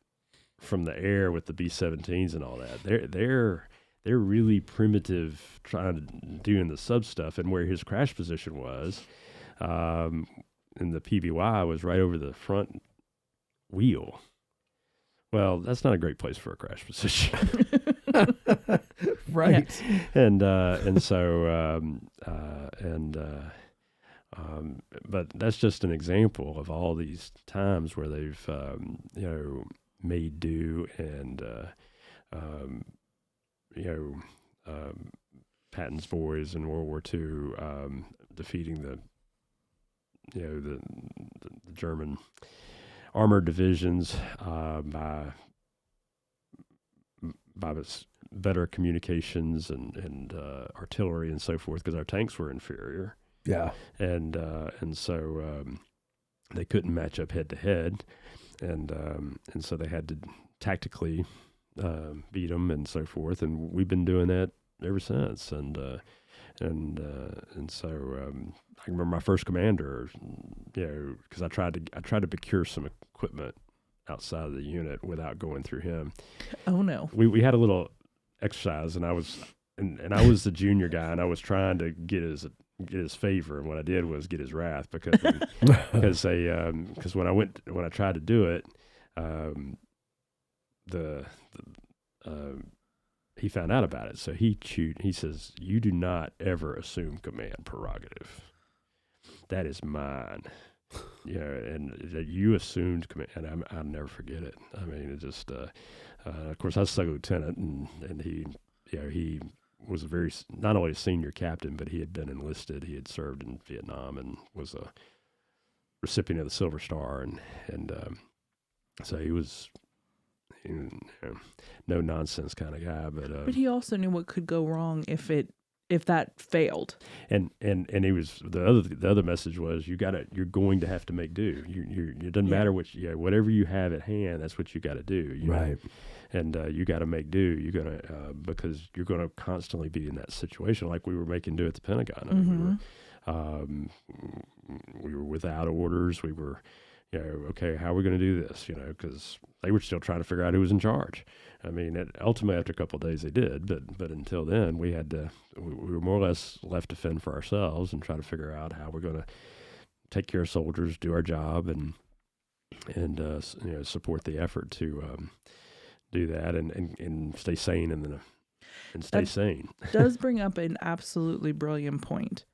from the air with the B-17s and all that. They're really primitive, doing the sub stuff, and where his crash position was, and the PBY was right over the front wheel. Well, that's not a great place for a crash position. Right. And so but that's just an example of all these times where they've made do and Patton's boys in World War II defeating the German armored divisions by better communications and artillery and so forth, because our tanks were inferior. Yeah. And so they couldn't match up head to head, and so they had to tactically beat them and so forth. And we've been doing that ever since. And so I remember my first commander, because I tried to procure some equipment outside of the unit without going through him. Oh no. We had a little exercise, and I was the junior guy, and I was trying to get his favor, and what I did was get his wrath, because when I tried to do it, he found out about it, so he says, "You do not ever assume command prerogative. That is mine." And that you assumed command, and I'll never forget it. I mean, it just, of course, I was second lieutenant, and he was not only a senior captain, but he had been enlisted. He had served in Vietnam and was a recipient of the Silver Star, and so he was no nonsense kind of guy. But he also knew what could go wrong if that failed. And he was the other message was, you're going to have to make do. It doesn't matter whatever you have at hand, that's what you got to do. Right. And you got to make do. You're gonna because you're going to constantly be in that situation, like we were making do at the Pentagon. I mean, we were without orders. We were, okay, how are we going to do this? Because they were still trying to figure out who was in charge. I mean, ultimately, after a couple of days, they did. But until then, we were more or less left to fend for ourselves and try to figure out how we're going to take care of soldiers, do our job, and support the effort to do that and stay sane and stay sane. Does bring up an absolutely brilliant point.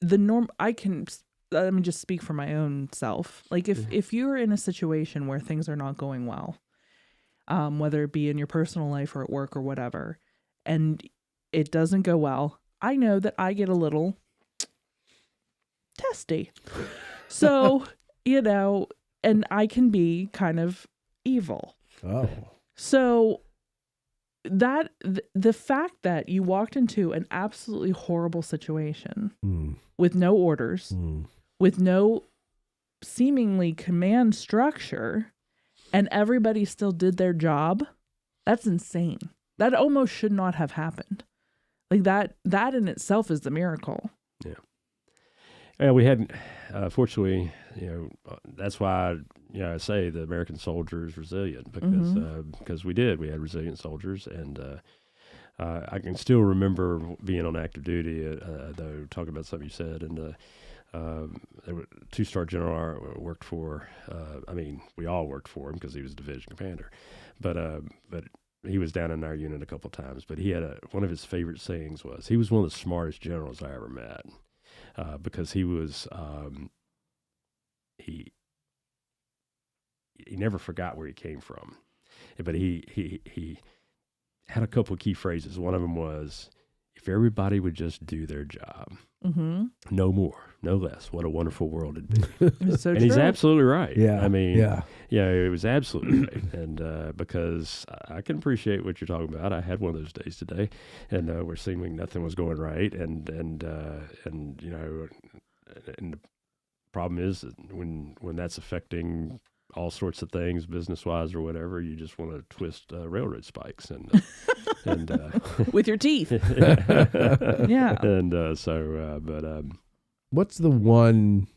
Let me just speak for my own self. Like if you're in a situation where things are not going well, whether it be in your personal life or at work or whatever, and it doesn't go well, I know that I get a little testy. So, and I can be kind of evil. Oh. So that the fact that you walked into an absolutely horrible situation with no orders, with no seemingly command structure, and everybody still did their job, that's insane. That almost should not have happened. Like that in itself is the miracle. Yeah. Yeah, we hadn't, fortunately, that's why, I say the American soldier is resilient, because we had resilient soldiers. And I can still remember being on active duty, though, talking about something you said, and there were two-star general I worked for. We all worked for him because he was division commander, but he was down in our unit a couple of times. But he had one of his favorite sayings was, he was one of the smartest generals I ever met, because he was he never forgot where he came from, but he had a couple of key phrases. One of them was, if everybody would just do their job, no more, no less, what a wonderful world it'd be. It's so and true. he's absolutely right. Yeah. I mean, it was absolutely right. And because I can appreciate what you're talking about. I had one of those days today, and where seemingly nothing was going right, and the problem is that when that's affecting all sorts of things, business-wise or whatever, you just want to twist railroad spikes and with your teeth. Yeah. And what's the one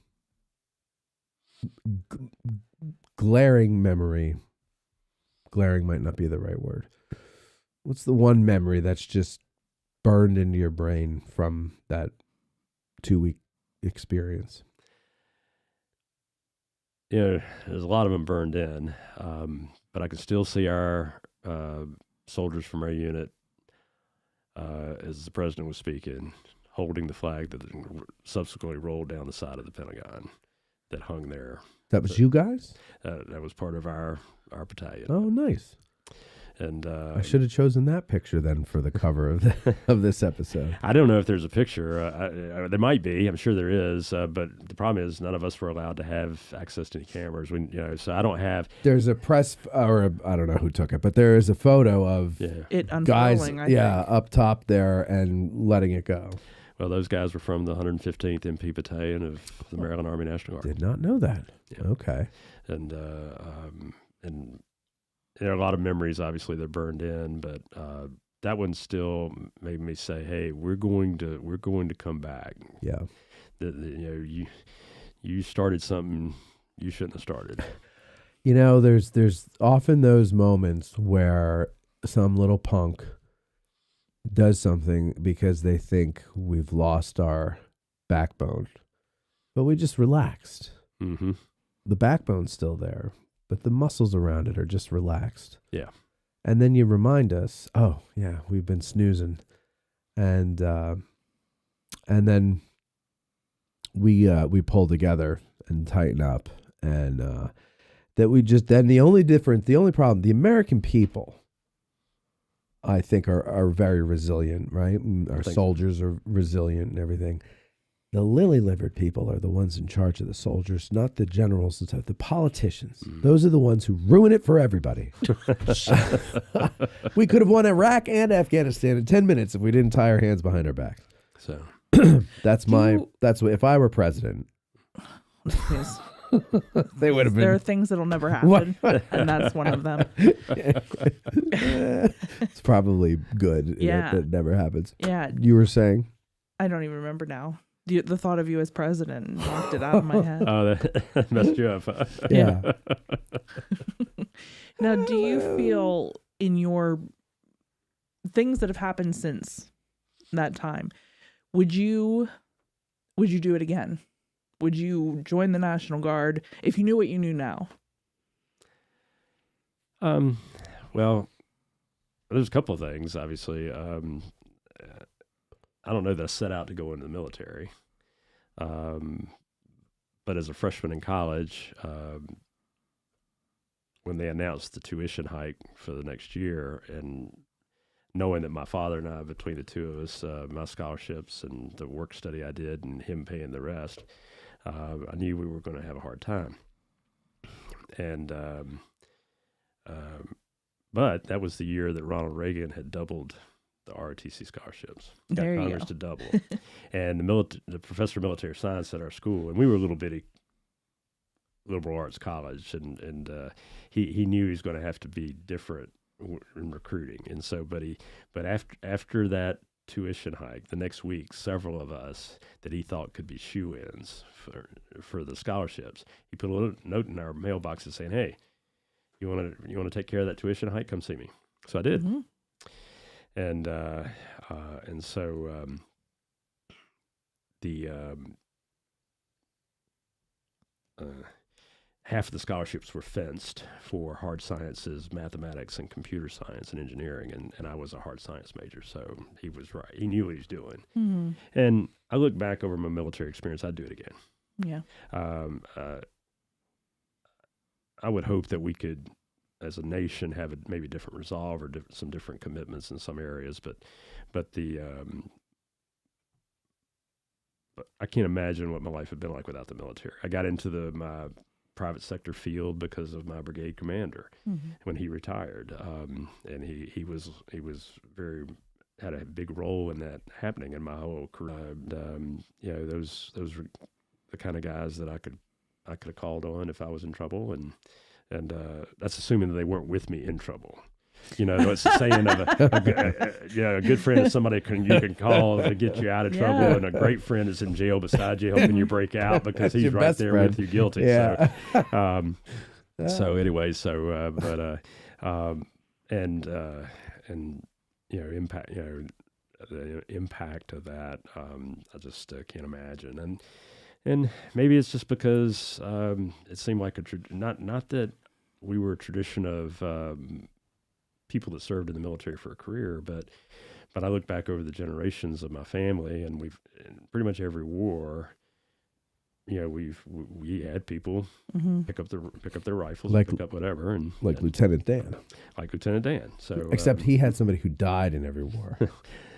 glaring memory? Glaring might not be the right word. What's the one memory that's just burned into your brain from that 2-week experience? There's a lot of them burned in, but I can still see our soldiers from our unit, as the president was speaking, holding the flag that subsequently rolled down the side of the Pentagon that hung there. That was you guys? That was part of our battalion. Oh, nice. And I should have chosen that picture then for the cover of this episode. I don't know if there's a picture. There might be. I'm sure there is. But the problem is none of us were allowed to have access to any cameras. So I don't have. There's a press, or I don't know who took it, but there is a photo of it unfurling. guys, I think. up top there and letting it go. Well, those guys were from the 115th MP Battalion of the Maryland Army National Guard. Did not know that. Yeah. Okay. And there are a lot of memories, obviously, that burned in, but that one still made me say, "Hey, we're going to come back." Yeah. You started something you shouldn't have started. There's often those moments where some little punk does something because they think we've lost our backbone, but we just relaxed. Mm-hmm. The backbone's still there, but the muscles around it are just relaxed. Yeah. And then you remind us, oh yeah, we've been snoozing, and then we pull together and tighten up, and the only problem, the American people, I think are very resilient, right? Our soldiers are resilient and everything. The lily-livered people are the ones in charge of the soldiers, not the generals and stuff. The politicians. Those are the ones who ruin it for everybody. We could have won Iraq and Afghanistan in 10 minutes if we didn't tie our hands behind our back. So that's what, if I were president. Yes. They would have been. There are things that'll never happen, and that's one of them. It's probably good that never happens. Yeah. You were saying? I don't even remember now. The thought of you as president knocked it out of my head. Oh, that messed you up. Huh? Yeah. Now, do you feel in your things that have happened since that time, would you do it again? Would you join the National Guard if you knew what you knew now? Well, there's a couple of things, obviously. I don't know that I set out to go into the military. But as a freshman in college, when they announced the tuition hike for the next year, and knowing that my father and I, between the two of us, my scholarships and the work study I did and him paying the rest, I knew we were going to have a hard time. And but that was the year that Ronald Reagan had doubled the ROTC scholarships. Got There you Congress go. to double. And the professor of military science at our school, and we were a little bitty liberal arts college, and he knew he was going to have to be different in recruiting. And so, but after that tuition hike, the next week, several of us that he thought could be shoe-ins for the scholarships, he put a little note in our mailboxes saying, "Hey, you want to take care of that tuition hike? Come see me." So I did. Mm-hmm. And so the half of the scholarships were fenced for hard sciences, mathematics, and computer science and engineering, and I was a hard science major, so he was right. He knew what he was doing. Mm-hmm. And I look back over my military experience, I'd do it again. Yeah. I would hope that we could, as a nation, have maybe different resolve or some different commitments in some areas, but I can't imagine what my life had been like without the military. I got into my private sector field because of my brigade commander when he retired, and he was had a big role in that happening in my whole career. Those were the kind of guys that I could have called on if I was in trouble, and that's assuming that they weren't with me in trouble. It's the saying of a good friend is somebody you can call to get you out of trouble, and a great friend is in jail beside you helping you break out because he's right there with you guilty. Yeah. So anyway, impact, the impact of that, I just can't imagine. And maybe it's just because it seemed like not that we were a tradition of people that served in the military for a career, but I look back over the generations of my family, and in pretty much every war, we had people pick up their rifles, Like- pick up whatever, and Like Lieutenant Dan. like Lieutenant Dan. So Except he had somebody who died in every war.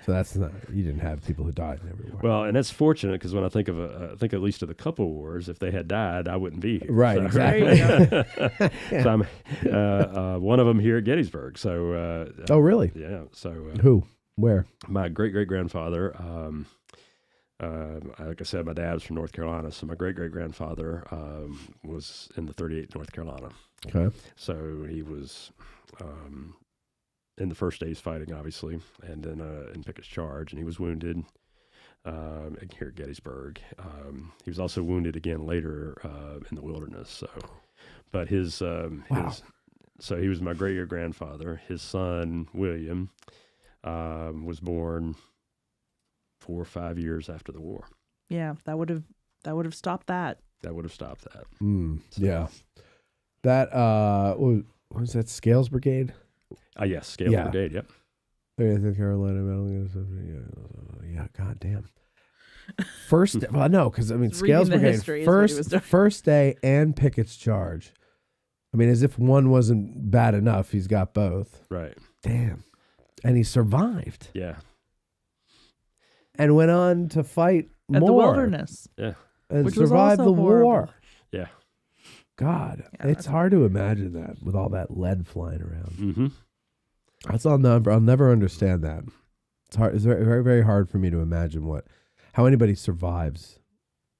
So that's not, you didn't have people who died in every war. well, and that's fortunate because when I think of I think at least of the couple wars, if they had died, I wouldn't be here. Right, So- exactly. So I'm one of them here at Gettysburg. So Oh, really? yeah. So Who? Where? my great grandfather. Like I said, my dad's from North Carolina, so my great grandfather was in the 38th North Carolina. Okay. So he was in the first days fighting, obviously, and then in Pickett's Charge, and he was wounded here at Gettysburg. He was also wounded again later in the wilderness. So, but Wow. so he was my great grandfather. His son William was born 4 or 5 years after the war. Yeah, that would have stopped that. That would have stopped that. Yeah. That, what was that, Scales Brigade? Yes, Scale Yeah. Brigade. Yep. 30th Carolina Medal. Yeah, goddamn. First, well, no, because I mean, Just reading Scales the Brigade, history is what he was doing. first day and Pickett's Charge. I mean, as if one wasn't bad enough, he's got both. Right. Damn. And he survived Yeah. and went on to fight At more. the wilderness. Yeah. And Which was survived also the horrible. war. Yeah. God, Yeah, it's hard to imagine that with all that lead flying around. Mm-hmm. I'll never understand that. It's hard. It's very, very, very hard for me to imagine how anybody survives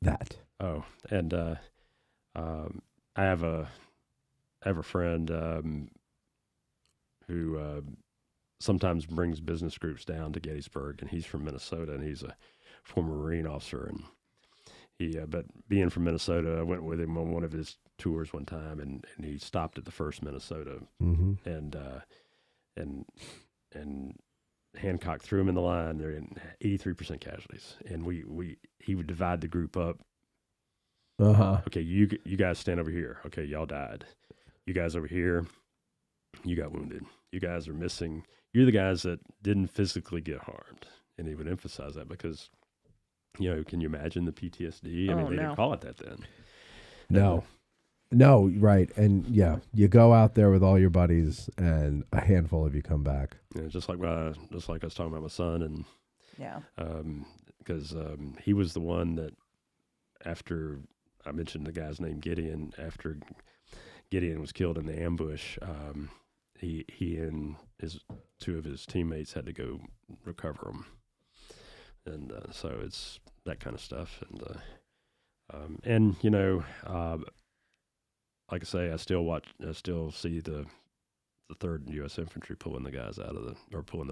that. Oh, and I have a friend who sometimes brings business groups down to Gettysburg, and he's from Minnesota, and he's a former Marine officer, and but being from Minnesota, I went with him on one of his tours one time, and he stopped at the 1st Minnesota, Mm-hmm. and Hancock threw him in the line. They're in 83% casualties, and he would divide the group up. Uh-huh. Okay, you guys stand over here. Okay, y'all died. You guys over here, you got wounded. You guys are missing. You're the guys that didn't physically get harmed, and he would emphasize that because, can you imagine the PTSD? I mean, Oh, they no. didn't call it that then. No, right. And yeah, you go out there with all your buddies and a handful of you come back. Just like I was talking about my son, and Yeah. because he was the one that, after I mentioned the guy's name Gideon, after Gideon was killed in the ambush, he and two of his teammates had to go recover him, and so it's that kind of stuff, and like I say, I still see the 3rd U.S. Infantry pulling the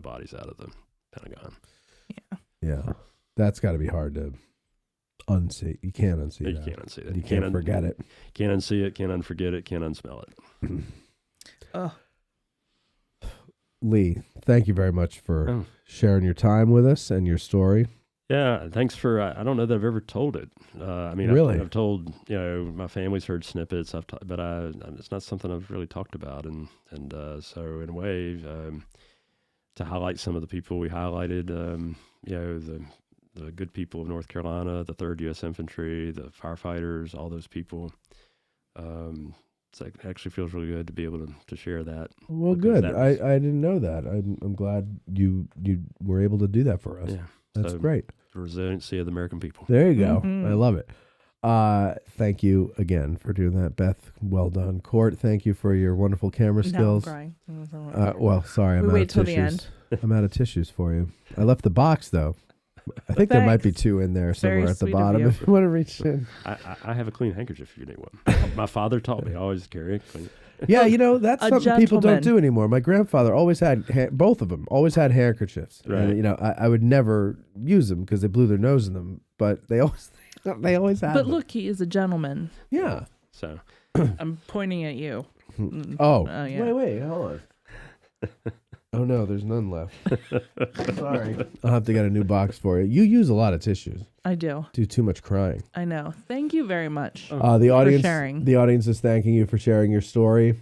bodies out of the Pentagon. Yeah. That's got to be hard to unsee. You can't unsee You that. can't unsee that. You can't forget it. Can't unsee it. Can't unforget it. Can't unsmell it. Oh, Lee, thank you very much for Oh. sharing your time with us and your story. Yeah, thanks for. I don't know that I've ever told it. I mean, Really? I've told. My family's heard snippets. But it's not something I've really talked about. And so in a way, to highlight some of the people we highlighted, the good people of North Carolina, the 3rd U.S. Infantry, the firefighters, all those people. It actually feels really good to be able to share that. Well, because good. that was- I didn't know that. I'm glad you were able to do that for us. Yeah, That's so great. the resiliency of the American people. There you go. Mhm. I love it. Thank you again for doing that, Beth. Well done. Court, thank you for your wonderful camera now I'm skills. crying. Well, sorry, I'm We out wait of till the tissues. I'm out of tissues for you. I left the box though. I think there might be Thanks. 2 in there somewhere Very at the sweet of bottom you. if you want to reach in. I have a clean handkerchief if you need one. My father taught me I always carry a clean. Yeah, that's A something people don't gentleman. do anymore. My grandfather always had both of them. Always had handkerchiefs. Right. And, I would never use them because they blew their nose in them. But they always had. But them. look, he is a gentleman. Yeah. So I'm pointing at you. Oh. Yeah. Wait, hold on. Oh no, there's none left. Sorry. I'll have to get a new box for you. You use a lot of tissues. I do. Do too much crying. I know. Thank you very much. The audience, sharing. the audience is thanking you for sharing your story.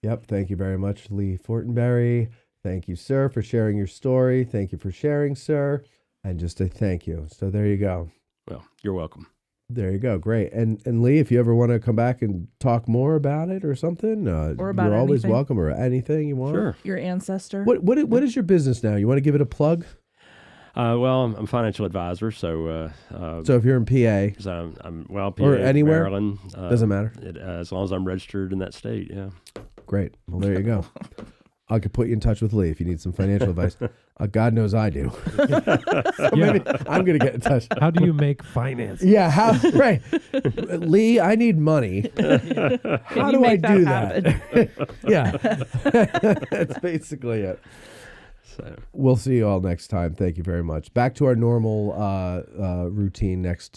Yep. Thank you very much, Lee Fortenberry. Thank you, sir, for sharing your story. Thank you for sharing, sir. And just a thank you. So there you go. Well, you're welcome. There you go. Great. And Lee, if you ever want to come back and talk more about it or something, or about you're always anything. welcome, or anything you want. Sure. Your ancestor. What is your business now? You want to give it a plug? Well, I'm a financial advisor, so So if you're in PA, so I'm PA, or anywhere, Maryland, doesn't matter. As long as I'm registered in that state. Yeah. Great. Well, there you go. I could put you in touch with Lee if you need some financial advice. God knows I do. So maybe I'm going to get in touch. How do you make finance? Yeah, right. Lee, I need money. How do I do that? Yeah. That's basically it. So We'll see you all next time. Thank you very much. Back to our normal routine next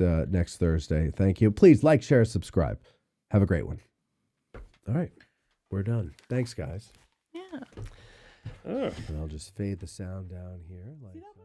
Thursday. Thank you. Please like, share, subscribe. Have a great one. All right. We're done. Thanks, guys. Yeah. Oh. And I'll just fade the sound down here like so.